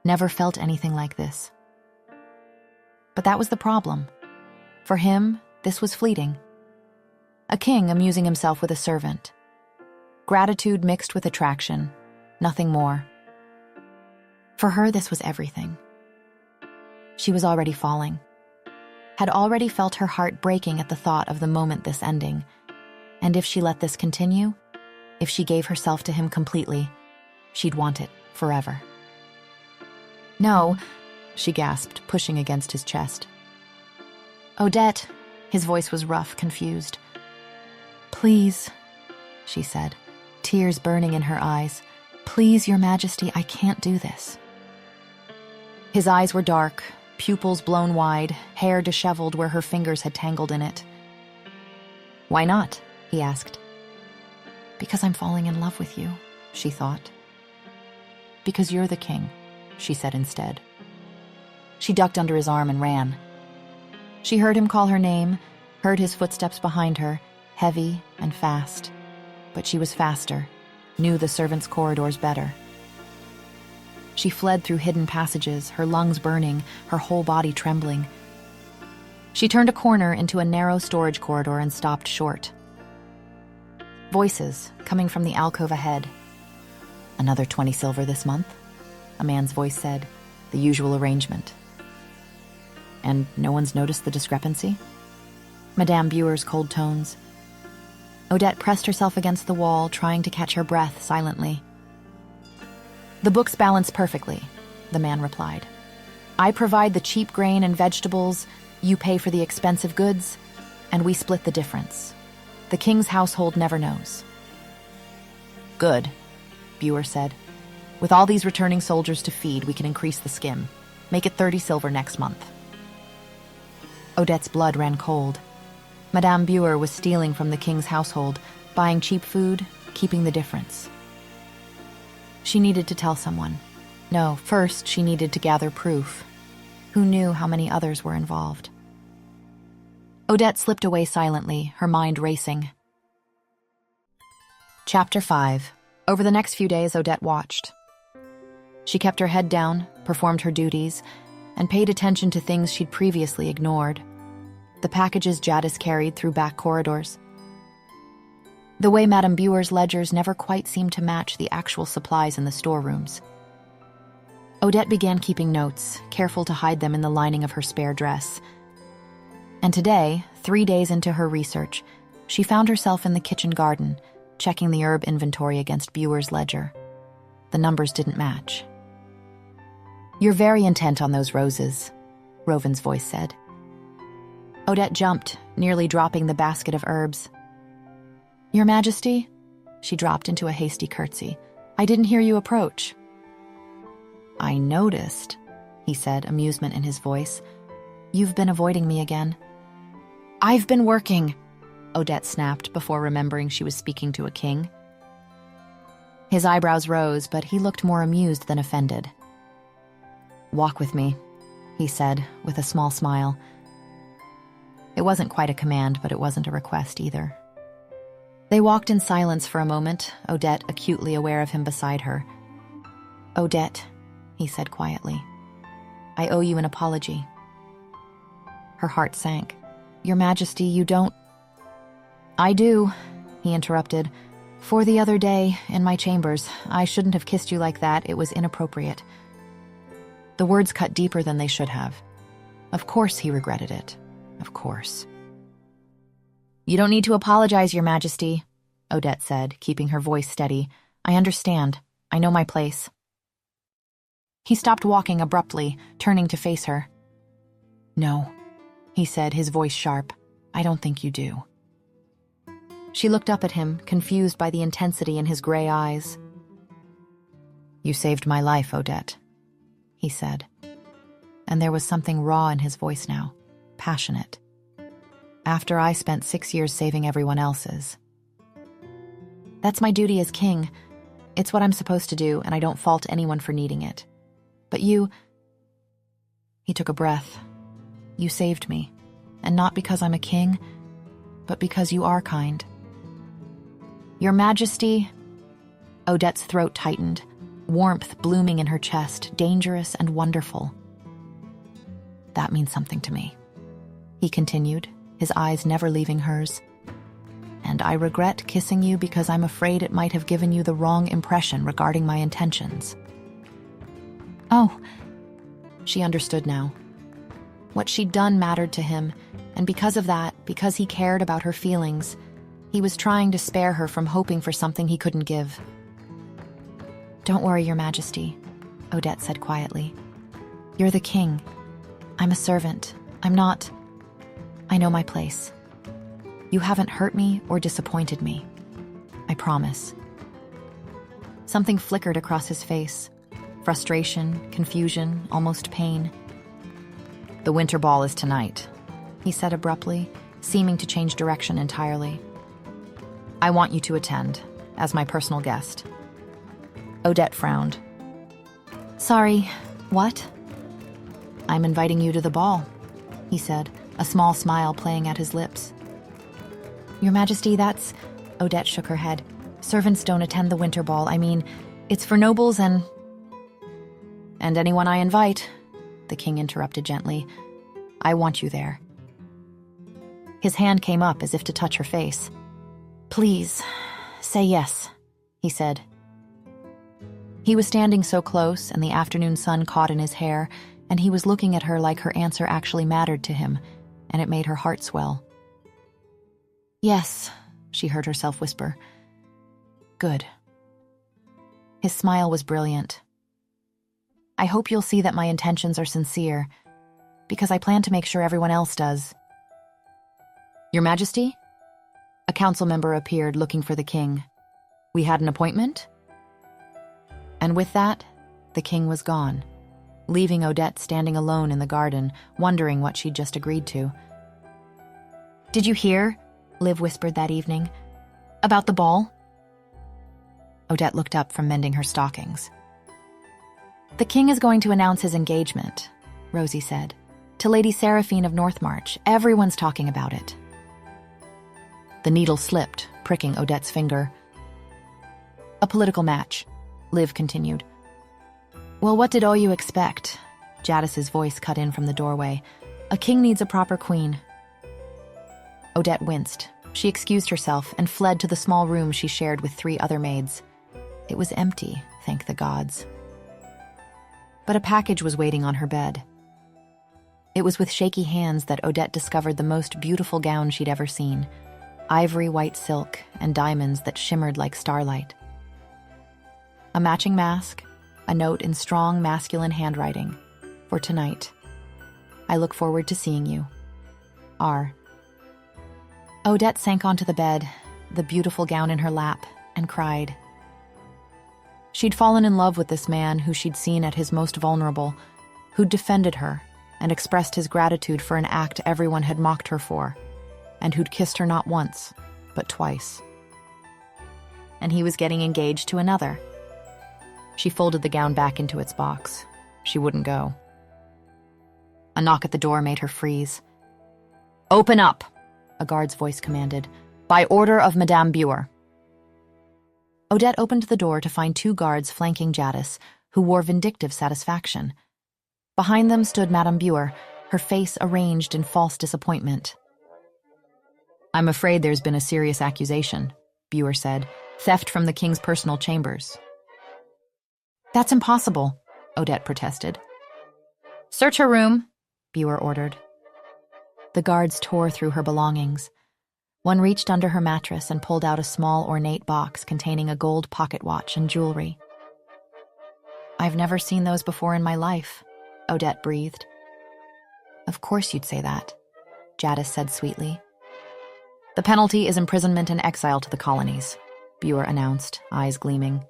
never felt anything like this. But that was the problem. For him, this was fleeting. A king amusing himself with a servant. Gratitude mixed with attraction, nothing more. For her, this was everything. She was already falling, had already felt her heart breaking at the thought of the moment this ending. And if she let this continue, if she gave herself to him completely, she'd want it forever. "No," she gasped, pushing against his chest. "Odette," his voice was rough, confused. "Please," she said, tears burning in her eyes. "Please, Your Majesty, I can't do this." His eyes were dark, pupils blown wide, hair disheveled where her fingers had tangled in it. "Why not?" he asked. "Because I'm falling in love with you," she thought. "Because you're the king," she said instead. She ducked under his arm and ran. She heard him call her name, heard his footsteps behind her, heavy and fast. But she was faster, knew the servants' corridors better. She fled through hidden passages, her lungs burning, her whole body trembling. She turned a corner into a narrow storage corridor and stopped short. Voices coming from the alcove ahead. "Another 20 silver this month?" a man's voice said, the usual arrangement. "And no one's noticed the discrepancy?" Madame Buer's cold tones. Odette pressed herself against the wall, trying to catch her breath silently. "The books balance perfectly," the man replied. "I provide the cheap grain and vegetables, you pay for the expensive goods, and we split the difference. The king's household never knows." "Good," Buer said. "With all these returning soldiers to feed, we can increase the skim. Make it 30 silver next month." Odette's blood ran cold. Madame Buer was stealing from the king's household, buying cheap food, keeping the difference. She needed to tell someone. No, first she needed to gather proof. Who knew how many others were involved? Odette slipped away silently, her mind racing. Chapter 5. Over the next few days, Odette watched. She kept her head down, performed her duties, and paid attention to things she'd previously ignored. The packages Jadis carried through back corridors. The way Madame Buer's ledgers never quite seemed to match the actual supplies in the storerooms. Odette began keeping notes, careful to hide them in the lining of her spare dress. And today, 3 days into her research, she found herself in the kitchen garden, checking the herb inventory against Buer's ledger. The numbers didn't match. "You're very intent on those roses," Rovin's voice said. Odette jumped, nearly dropping the basket of herbs. "Your Majesty?" She dropped into a hasty curtsy. "I didn't hear you approach." "I noticed," he said, amusement in his voice. "You've been avoiding me again." I've been working, Odette snapped before remembering she was speaking to a king. His eyebrows rose, but he looked more amused than offended. Walk with me, he said, with a small smile. It wasn't quite a command, but it wasn't a request either. They walked in silence for a moment, Odette acutely aware of him beside her. Odette, he said quietly, I owe you an apology. Her heart sank. Your Majesty, you don't... I do, he interrupted. For the other day, in my chambers, I shouldn't have kissed you like that. It was inappropriate. The words cut deeper than they should have. Of course he regretted it. Of course. You don't need to apologize, Your Majesty, Odette said, keeping her voice steady. I understand. I know my place. He stopped walking abruptly, turning to face her. No, he said, his voice sharp. I don't think you do. She looked up at him, confused by the intensity in his gray eyes. You saved my life, Odette, he said. And there was something raw in his voice now, passionate. After I spent 6 years saving everyone else's. That's my duty as king. It's what I'm supposed to do, and I don't fault anyone for needing it. But you... He took a breath. You saved me, and not because I'm a king, but because you are kind. Your Majesty... Odette's throat tightened, warmth blooming in her chest, dangerous and wonderful. That means something to me, he continued, his eyes never leaving hers. And I regret kissing you because I'm afraid it might have given you the wrong impression regarding my intentions. Oh, she understood now. What she'd done mattered to him, and because of that, because he cared about her feelings, he was trying to spare her from hoping for something he couldn't give. Don't worry, Your Majesty, Odette said quietly. You're the king. I'm a servant. I'm not... I know my place. You haven't hurt me or disappointed me. I promise. Something flickered across his face. Frustration, confusion, almost pain. The winter ball is tonight, he said abruptly, seeming to change direction entirely. I want you to attend, as my personal guest. Odette frowned. Sorry, what? I'm inviting you to the ball, he said, a small smile playing at his lips. Your Majesty, that's... Odette shook her head. Servants don't attend the winter ball. I mean, it's for nobles and anyone I invite, the king interrupted gently. I want you there. His hand came up as if to touch her face. Please, say yes, he said. He was standing so close, and the afternoon sun caught in his hair, and he was looking at her like her answer actually mattered to him, and it made her heart swell. Yes, she heard herself whisper. Good. His smile was brilliant. I hope you'll see that my intentions are sincere, because I plan to make sure everyone else does. Your Majesty? A council member appeared looking for the king. We had an appointment? And with that, the king was gone, leaving Odette standing alone in the garden, wondering what she'd just agreed to. Did you hear, Liv whispered that evening, about the ball? Odette looked up from mending her stockings. The king is going to announce his engagement, Rosie said, to Lady Seraphine of Northmarch. Everyone's talking about it. The needle slipped, pricking Odette's finger. A political match, Liv continued. Well, what did all you expect? Jadis's voice cut in from the doorway. A king needs a proper queen. Odette winced. She excused herself and fled to the small room she shared with 3 other maids. It was empty, thank the gods. But a package was waiting on her bed. It was with shaky hands that Odette discovered the most beautiful gown she'd ever seen, ivory white silk and diamonds that shimmered like starlight. A matching mask, a note in strong masculine handwriting. For tonight. I look forward to seeing you. R. Odette sank onto the bed, the beautiful gown in her lap, and cried. She'd fallen in love with this man who she'd seen at his most vulnerable, who'd defended her and expressed his gratitude for an act everyone had mocked her for. and who'd kissed her not once, but twice. And he was getting engaged to another. She folded the gown back into its box. She wouldn't go. A knock at the door made her freeze. "Open up," a guard's voice commanded. "By order of Madame Buer." Odette opened the door to find 2 guards flanking Jadis, who wore vindictive satisfaction. Behind them stood Madame Buer, her face arranged in false disappointment. "I'm afraid there's been a serious accusation," Buer said. "Theft from the king's personal chambers." "That's impossible," Odette protested. "Search her room," Buer ordered. The guards tore through her belongings. One reached under her mattress and pulled out a small ornate box containing a gold pocket watch and jewelry. "I've never seen those before in my life," Odette breathed. "Of course you'd say that," Jadis said sweetly. "The penalty is imprisonment and exile to the colonies," Buer announced, eyes gleaming.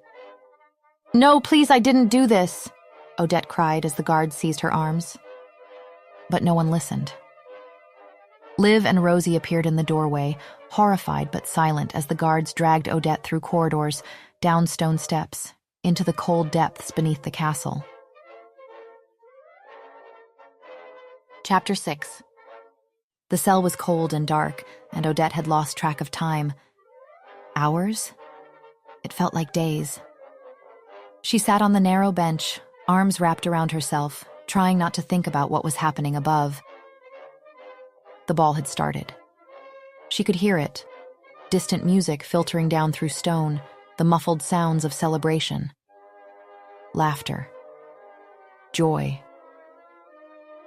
"No, please, I didn't do this," Odette cried as the guards seized her arms. But no one listened. Liv and Rosie appeared in the doorway, horrified but silent as the guards dragged Odette through corridors, down stone steps, into the cold depths beneath the castle. Chapter 6. The cell was cold and dark, and Odette had lost track of time. Hours? It felt like days. She sat on the narrow bench, arms wrapped around herself, trying not to think about what was happening above. The ball had started. She could hear it, distant music filtering down through stone, the muffled sounds of celebration. Laughter. Joy.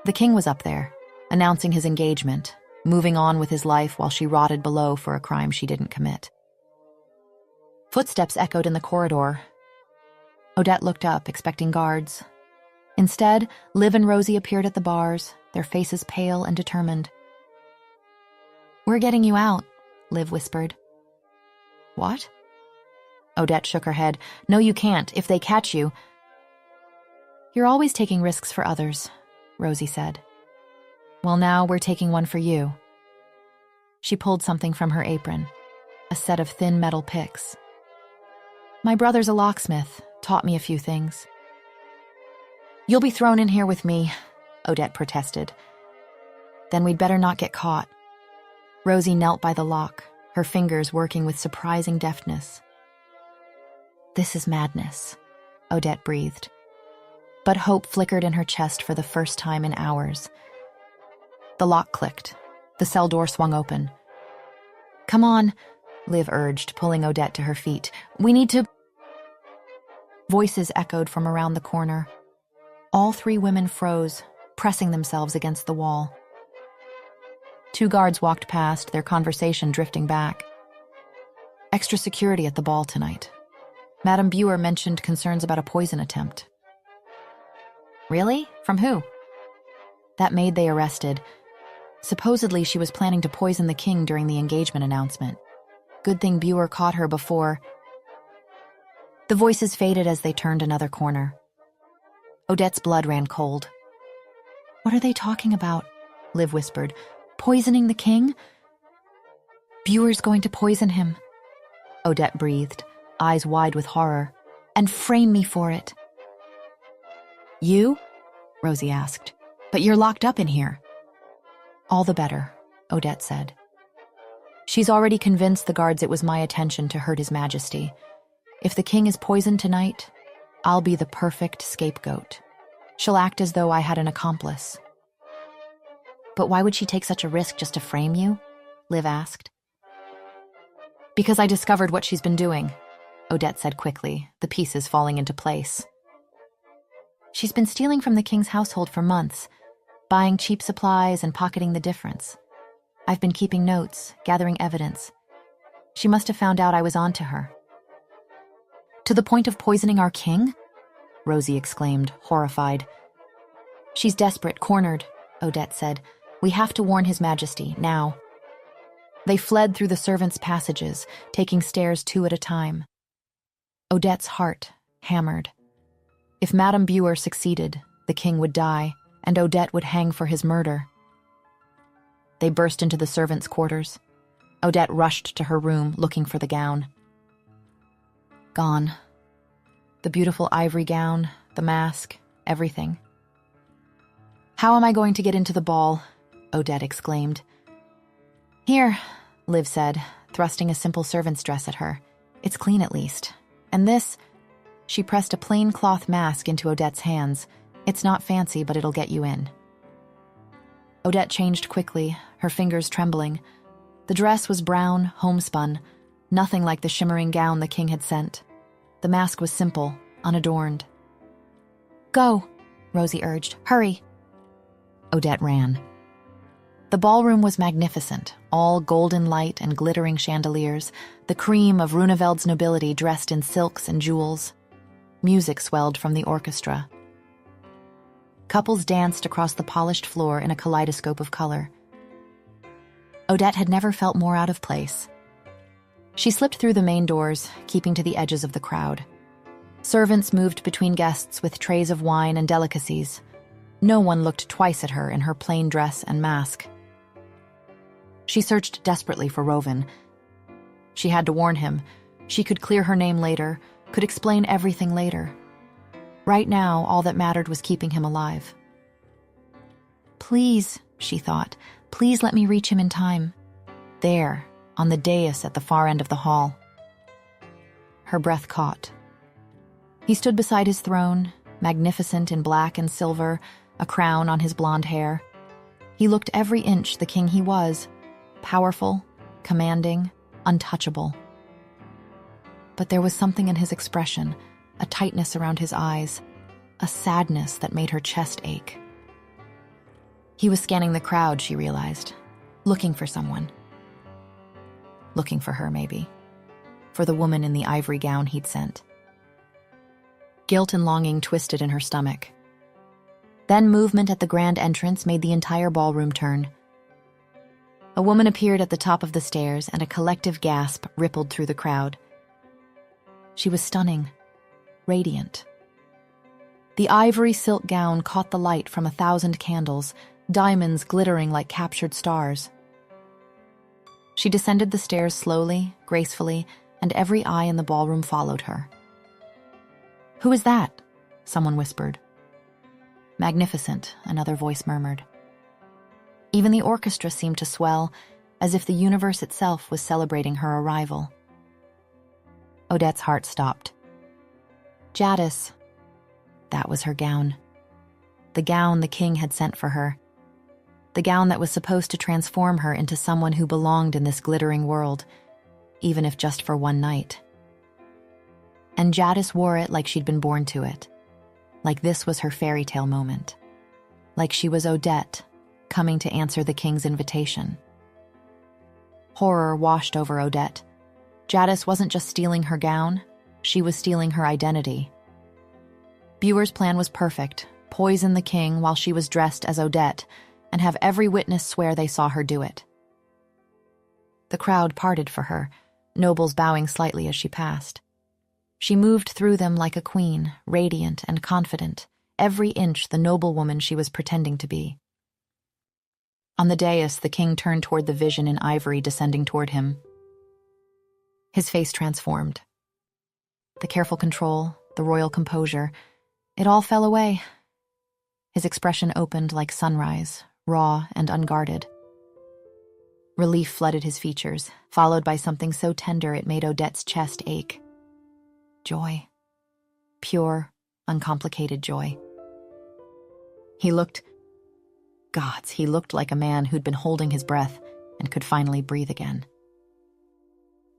The king was up there, announcing his engagement, moving on with his life while she rotted below for a crime she didn't commit. Footsteps echoed in the corridor. Odette looked up, expecting guards. Instead, Liv and Rosie appeared at the bars, their faces pale and determined. "We're getting you out," Liv whispered. "What?" Odette shook her head. "No, you can't. If they catch you—" "You're always taking risks for others," Rosie said. "Well, now we're taking one for you." She pulled something from her apron, a set of thin metal picks. "My brother's a locksmith, taught me a few things." "You'll be thrown in here with me," Odette protested. "Then we'd better not get caught." Rosie knelt by the lock, her fingers working with surprising deftness. "This is madness," Odette breathed. But hope flickered in her chest for the first time in hours. The lock clicked. The cell door swung open. "Come on," Liv urged, pulling Odette to her feet. "We need to—" Voices echoed from around the corner. All 3 women froze, pressing themselves against the wall. 2 guards walked past, their conversation drifting back. "Extra security at the ball tonight. Madame Buer mentioned concerns about a poison attempt." "Really? From who?" "That maid they arrested. Supposedly she was planning to poison the king during the engagement announcement. Good thing Buer caught her before—" The voices faded as they turned another corner. Odette's blood ran cold. "What are they talking about?" Liv whispered. "Poisoning the king?" "Buer's going to poison him," Odette breathed, eyes wide with horror. "And frame me for it." "You?" Rosie asked. "But you're locked up in here." "All the better," Odette said. "She's already convinced the guards it was my intention to hurt His Majesty. If the king is poisoned tonight, I'll be the perfect scapegoat. She'll act as though I had an accomplice." "But why would she take such a risk just to frame you?" Liv asked. "Because I discovered what she's been doing," Odette said quickly, the pieces falling into place. "She's been stealing from the king's household for months, buying cheap supplies and pocketing the difference. I've been keeping notes, gathering evidence. She must have found out I was onto her." "To the point of poisoning our king?" Rosie exclaimed, horrified. "She's desperate, cornered," Odette said. "We have to warn His Majesty, now." They fled through the servants' passages, taking stairs 2 at a time. Odette's heart hammered. If Madame Buer succeeded, the king would die, and Odette would hang for his murder. They burst into the servants' quarters. Odette rushed to her room, looking for the gown. Gone. The beautiful ivory gown, the mask, everything. "How am I going to get into the ball?" Odette exclaimed. "Here," Liv said, thrusting a simple servant's dress at her. "It's clean at least. And this—" She pressed a plain cloth mask into Odette's hands. "It's not fancy, but it'll get you in." Odette changed quickly, her fingers trembling. The dress was brown, homespun, nothing like the shimmering gown the king had sent. The mask was simple, unadorned. "Go," Rosie urged. "Hurry." Odette ran. The ballroom was magnificent, all golden light and glittering chandeliers, the cream of Runeveld's nobility dressed in silks and jewels. Music swelled from the orchestra. Couples danced across the polished floor in a kaleidoscope of color. Odette had never felt more out of place. She slipped through the main doors, keeping to the edges of the crowd. Servants moved between guests with trays of wine and delicacies. No one looked twice at her in her plain dress and mask. She searched desperately for Rovin. She had to warn him. She could clear her name later, could explain everything later. Right now, all that mattered was keeping him alive. "Please," she thought, "please let me reach him in time." There, on the dais at the far end of the hall. Her breath caught. He stood beside his throne, magnificent in black and silver, a crown on his blonde hair. He looked every inch the king he was, powerful, commanding, untouchable. But there was something in his expression, a tightness around his eyes, a sadness that made her chest ache. He was scanning the crowd, she realized, looking for someone. Looking for her, maybe. For the woman in the ivory gown he'd sent. Guilt and longing twisted in her stomach. Then movement at the grand entrance made the entire ballroom turn. A woman appeared at the top of the stairs, and a collective gasp rippled through the crowd. She was stunning, radiant. The ivory silk gown caught the light from 1,000 candles, diamonds glittering like captured stars. She descended the stairs slowly, gracefully, and every eye in the ballroom followed her. "Who is that?" someone whispered. "Magnificent," another voice murmured. Even the orchestra seemed to swell, as if the universe itself was celebrating her arrival. Odette's heart stopped. Jadis. That was her gown. The gown the king had sent for her. The gown that was supposed to transform her into someone who belonged in this glittering world, even if just for one night. And Jadis wore it like she'd been born to it. Like this was her fairy tale moment. Like she was Odette, coming to answer the king's invitation. Horror washed over Odette. Jadis wasn't just stealing her gown, she was stealing her identity. Buer's plan was perfect: poison the king while she was dressed as Odette, and have every witness swear they saw her do it. The crowd parted for her, nobles bowing slightly as she passed. She moved through them like a queen, radiant and confident, every inch the noblewoman she was pretending to be. On the dais, the king turned toward the vision in ivory descending toward him. His face transformed. The careful control, the royal composure, it all fell away. His expression opened like sunrise, raw and unguarded. Relief flooded his features, followed by something so tender it made Odette's chest ache. Joy. Pure, uncomplicated joy. He looked like a man who'd been holding his breath and could finally breathe again.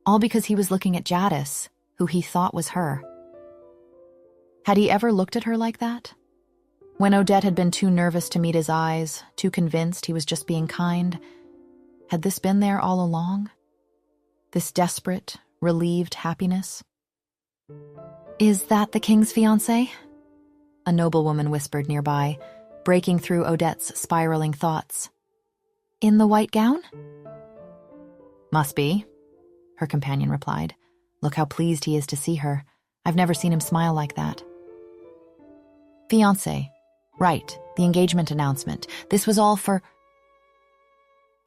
All because he was looking at Jadis, who he thought was her. Had he ever looked at her like that? When Odette had been too nervous to meet his eyes, too convinced he was just being kind, had this been there all along? This desperate, relieved happiness? "Is that the king's fiancé?" A noblewoman whispered nearby, breaking through Odette's spiraling thoughts. "In the white gown?" "Must be," her companion replied. "Look how pleased he is to see her. I've never seen him smile like that." Fiancé. Right, the engagement announcement. This was all for...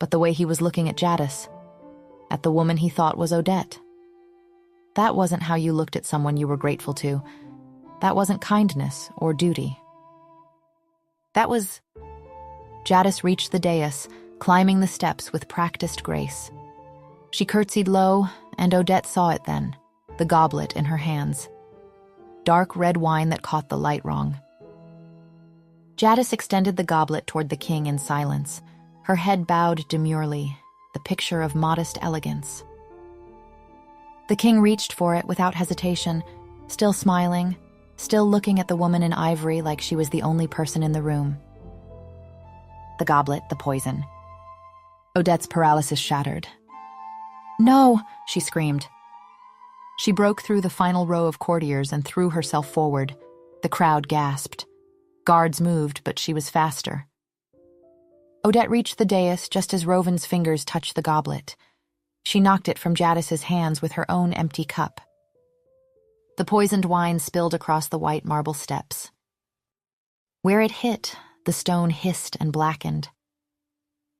but the way he was looking at Jadis, at the woman he thought was Odette. That wasn't how you looked at someone you were grateful to. That wasn't kindness or duty. That was... Jadis reached the dais, climbing the steps with practiced grace. She curtsied low, and Odette saw it then, the goblet in her hands. Dark red wine that caught the light wrong. Jadis extended the goblet toward the king in silence, her head bowed demurely, the picture of modest elegance. The king reached for it without hesitation, still smiling, still looking at the woman in ivory like she was the only person in the room. The goblet, the poison. Odette's paralysis shattered. "No!" she screamed. She broke through the final row of courtiers and threw herself forward. The crowd gasped. Guards moved, but she was faster. Odette reached the dais just as Rovin's fingers touched the goblet. She knocked it from Jadis's hands with her own empty cup. The poisoned wine spilled across the white marble steps. Where it hit, the stone hissed and blackened.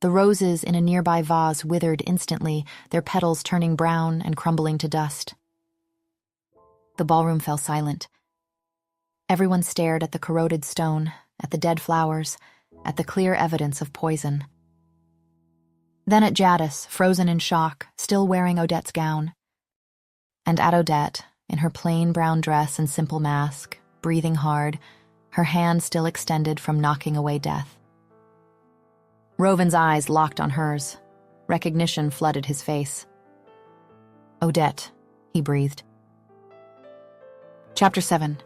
The roses in a nearby vase withered instantly, their petals turning brown and crumbling to dust. The ballroom fell silent. Everyone stared at the corroded stone, at the dead flowers, at the clear evidence of poison. Then at Jadis, frozen in shock, still wearing Odette's gown. And at Odette, in her plain brown dress and simple mask, breathing hard, her hand still extended from knocking away death. Rovin's eyes locked on hers. Recognition flooded his face. "Odette," he breathed. Chapter 7.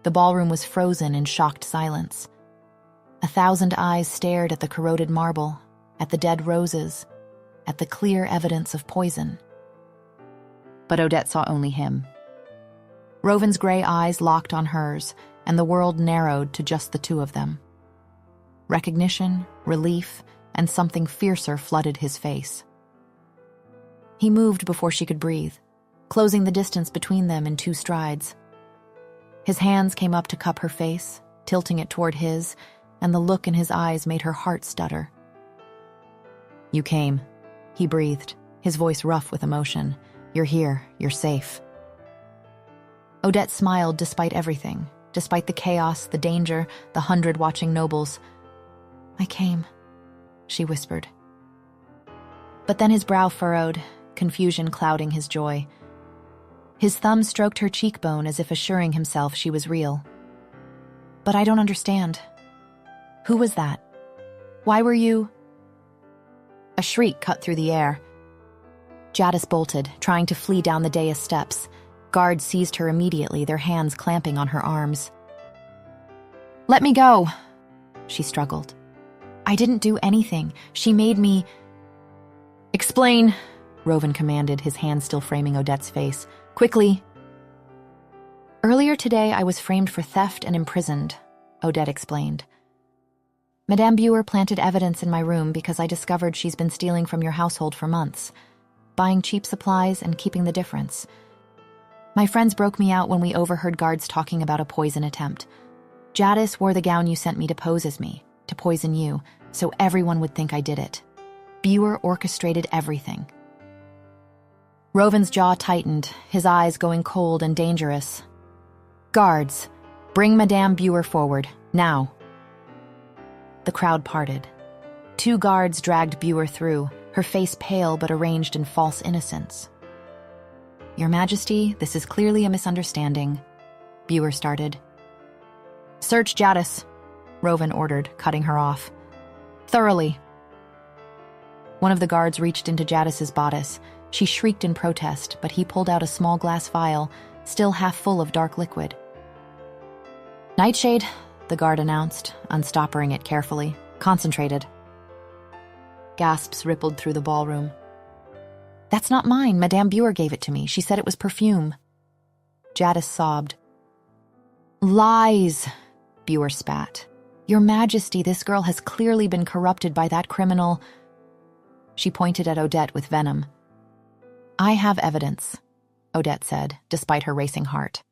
The ballroom was frozen in shocked silence. 1,000 eyes stared at the corroded marble, at the dead roses, at the clear evidence of poison. But Odette saw only him. Rovin's gray eyes locked on hers, and the world narrowed to just the two of them. Recognition, relief, and something fiercer flooded his face. He moved before she could breathe, closing the distance between them in 2 strides. His hands came up to cup her face, tilting it toward his, and the look in his eyes made her heart stutter. "You came," he breathed, his voice rough with emotion. "You're here, you're safe." Odette smiled despite everything, despite the chaos, the danger, the 100 watching nobles. "I came," she whispered. But then his brow furrowed, confusion clouding his joy. His thumb stroked her cheekbone as if assuring himself she was real. "But I don't understand. Who was that? Why were you—" A shriek cut through the air. Jadis bolted, trying to flee down the dais steps. Guards seized her immediately, their hands clamping on her arms. "Let me go," she struggled. "I didn't do anything. She made me—" "Explain," Rovin commanded, his hand still framing Odette's face. "Quickly." "Earlier today I was framed for theft and imprisoned," Odette explained. "Madame Buer planted evidence in my room because I discovered she's been stealing from your household for months, buying cheap supplies and keeping the difference. My friends broke me out when we overheard guards talking about a poison attempt. Jadis wore the gown you sent me to pose as me, to poison you, so everyone would think I did it. Buer orchestrated everything." Rovin's jaw tightened, his eyes going cold and dangerous. "Guards, bring Madame Buer forward, now." The crowd parted. 2 guards dragged Buer through, her face pale but arranged in false innocence. "Your Majesty, this is clearly a misunderstanding," Buer started. "Search Jadis," Rovin ordered, cutting her off. "Thoroughly." One of the guards reached into Jadis's bodice. She shrieked in protest, but he pulled out a small glass vial, still half full of dark liquid. "Nightshade," the guard announced, unstoppering it carefully. "Concentrated." Gasps rippled through the ballroom. "That's not mine. Madame Buer gave it to me. She said it was perfume." Jadis sobbed. "Lies," Buer spat. "Your Majesty, this girl has clearly been corrupted by that criminal—" She pointed at Odette with venom. "I have evidence," Odette said, despite her racing heart.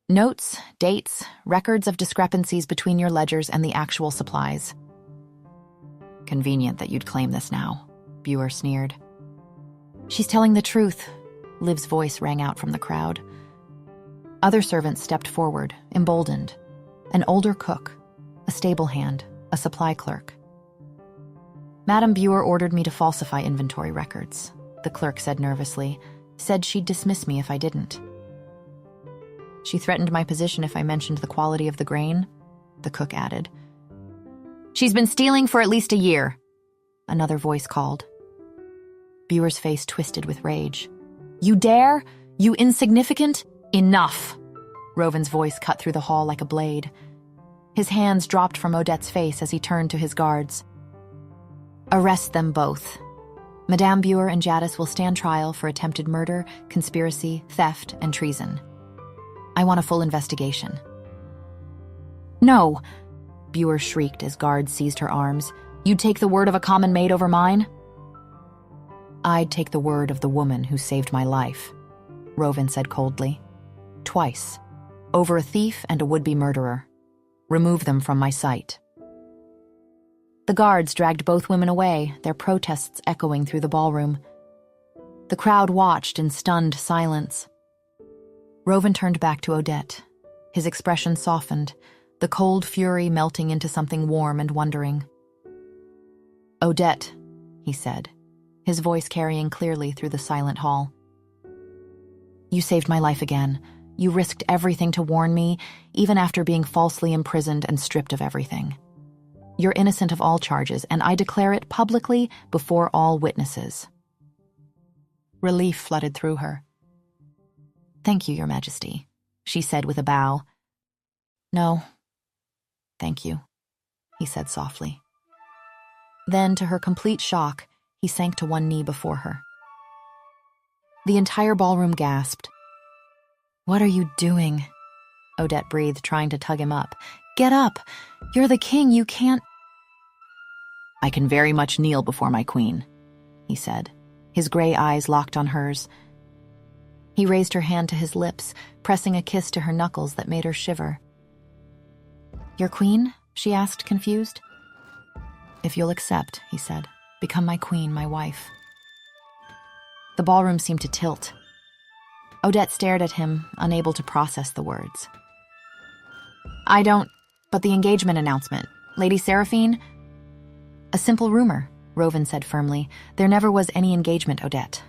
"Notes, dates, records of discrepancies between your ledgers and the actual supplies." Convenient that you'd claim this now, Buer sneered. She's telling the truth, Liv's voice rang out from the crowd. Other servants stepped forward, emboldened. An older cook, a stable hand, a supply clerk. Madame Buer ordered me to falsify inventory records, the clerk said nervously, said she'd dismiss me if I didn't. She threatened my position if I mentioned the quality of the grain, the cook added. She's been stealing for at least a year, another voice called. Buer's face twisted with rage. You dare? You insignificant? Enough! Rovin's voice cut through the hall like a blade. His hands dropped from Odette's face as he turned to his guards. Arrest them both. Madame Buer and Jadis will stand trial for attempted murder, conspiracy, theft, and treason. I want a full investigation. No! Buer shrieked as guards seized her arms. You'd take the word of a common maid over mine? I'd take the word of the woman who saved my life, Rovin said coldly. Twice. Over a thief and a would-be murderer. Remove them from my sight. The guards dragged both women away, their protests echoing through the ballroom. The crowd watched in stunned silence. Rovin turned back to Odette. His expression softened, the cold fury melting into something warm and wondering. Odette, he said, his voice carrying clearly through the silent hall. You saved my life again. You risked everything to warn me, even after being falsely imprisoned and stripped of everything. You're innocent of all charges, and I declare it publicly before all witnesses. Relief flooded through her. Thank you, Your Majesty, she said with a bow. No, thank you, he said softly. Then, to her complete shock, he sank to one knee before her. The entire ballroom gasped. What are you doing? Odette breathed, trying to tug him up. Get up! You're the king, you can't— I can very much kneel before my queen, he said, his gray eyes locked on hers. He raised her hand to his lips, pressing a kiss to her knuckles that made her shiver. Your queen? She asked, confused. If you'll accept, he said, become my queen, my wife. The ballroom seemed to tilt. Odette stared at him, unable to process the words. But the engagement announcement. Lady Seraphine? A simple rumor, Rovin said firmly. There never was any engagement, Odette.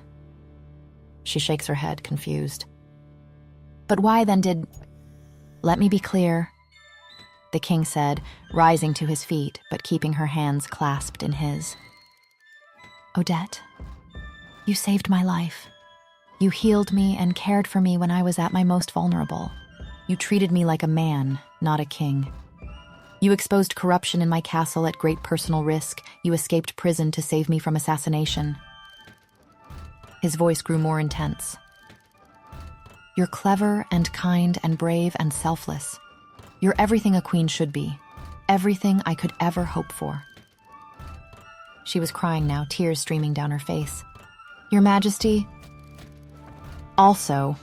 She shakes her head, confused. But why then did— Let me be clear, the king said, rising to his feet, but keeping her hands clasped in his. Odette, you saved my life. You healed me and cared for me when I was at my most vulnerable. You treated me like a man, not a king. You exposed corruption in my castle at great personal risk. You escaped prison to save me from assassination. His voice grew more intense. You're clever and kind and brave and selfless. You're everything a queen should be. Everything I could ever hope for. She was crying now, tears streaming down her face. Your Majesty— Also,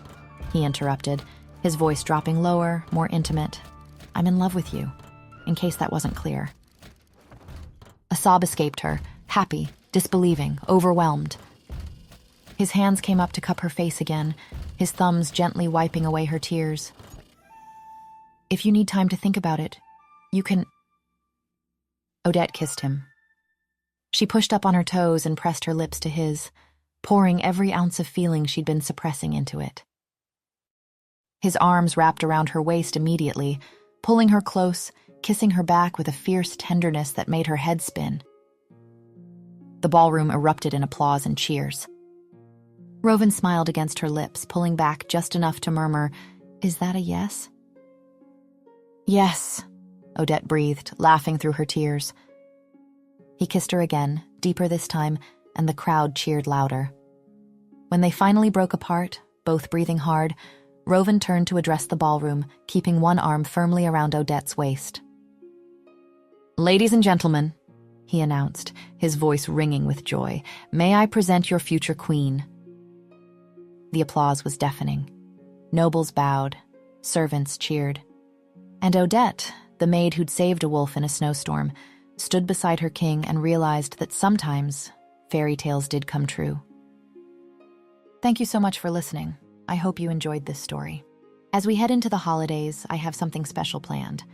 he interrupted, his voice dropping lower, more intimate. I'm in love with you, in case that wasn't clear. A sob escaped her, happy, disbelieving, overwhelmed. His hands came up to cup her face again, his thumbs gently wiping away her tears. If you need time to think about it, you can— Odette kissed him. She pushed up on her toes and pressed her lips to his, pouring every ounce of feeling she'd been suppressing into it. His arms wrapped around her waist immediately, pulling her close, kissing her back with a fierce tenderness that made her head spin. The ballroom erupted in applause and cheers. Rovin smiled against her lips, pulling back just enough to murmur, Is that a yes? Yes, Odette breathed, laughing through her tears. He kissed her again, deeper this time, and the crowd cheered louder. When they finally broke apart, both breathing hard, Rovin turned to address the ballroom, keeping one arm firmly around Odette's waist. Ladies and gentlemen, he announced, his voice ringing with joy, may I present your future queen. The applause was deafening. Nobles bowed, servants cheered. And Odette, the maid who'd saved a wolf in a snowstorm, stood beside her king, and realized that sometimes fairy tales did come true. Thank you so much for listening. I hope you enjoyed this story. As we head into the holidays, I have something special planned.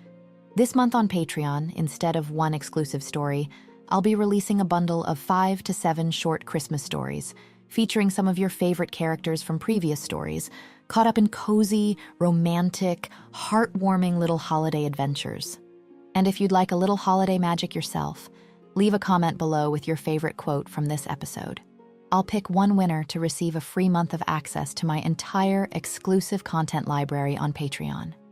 This month on Patreon, instead of one exclusive story, I'll be releasing a bundle of 5 to 7 short Christmas stories, featuring some of your favorite characters from previous stories, caught up in cozy, romantic, heartwarming little holiday adventures. And if you'd like a little holiday magic yourself, leave a comment below with your favorite quote from this episode. I'll pick one winner to receive a free month of access to my entire exclusive content library on Patreon.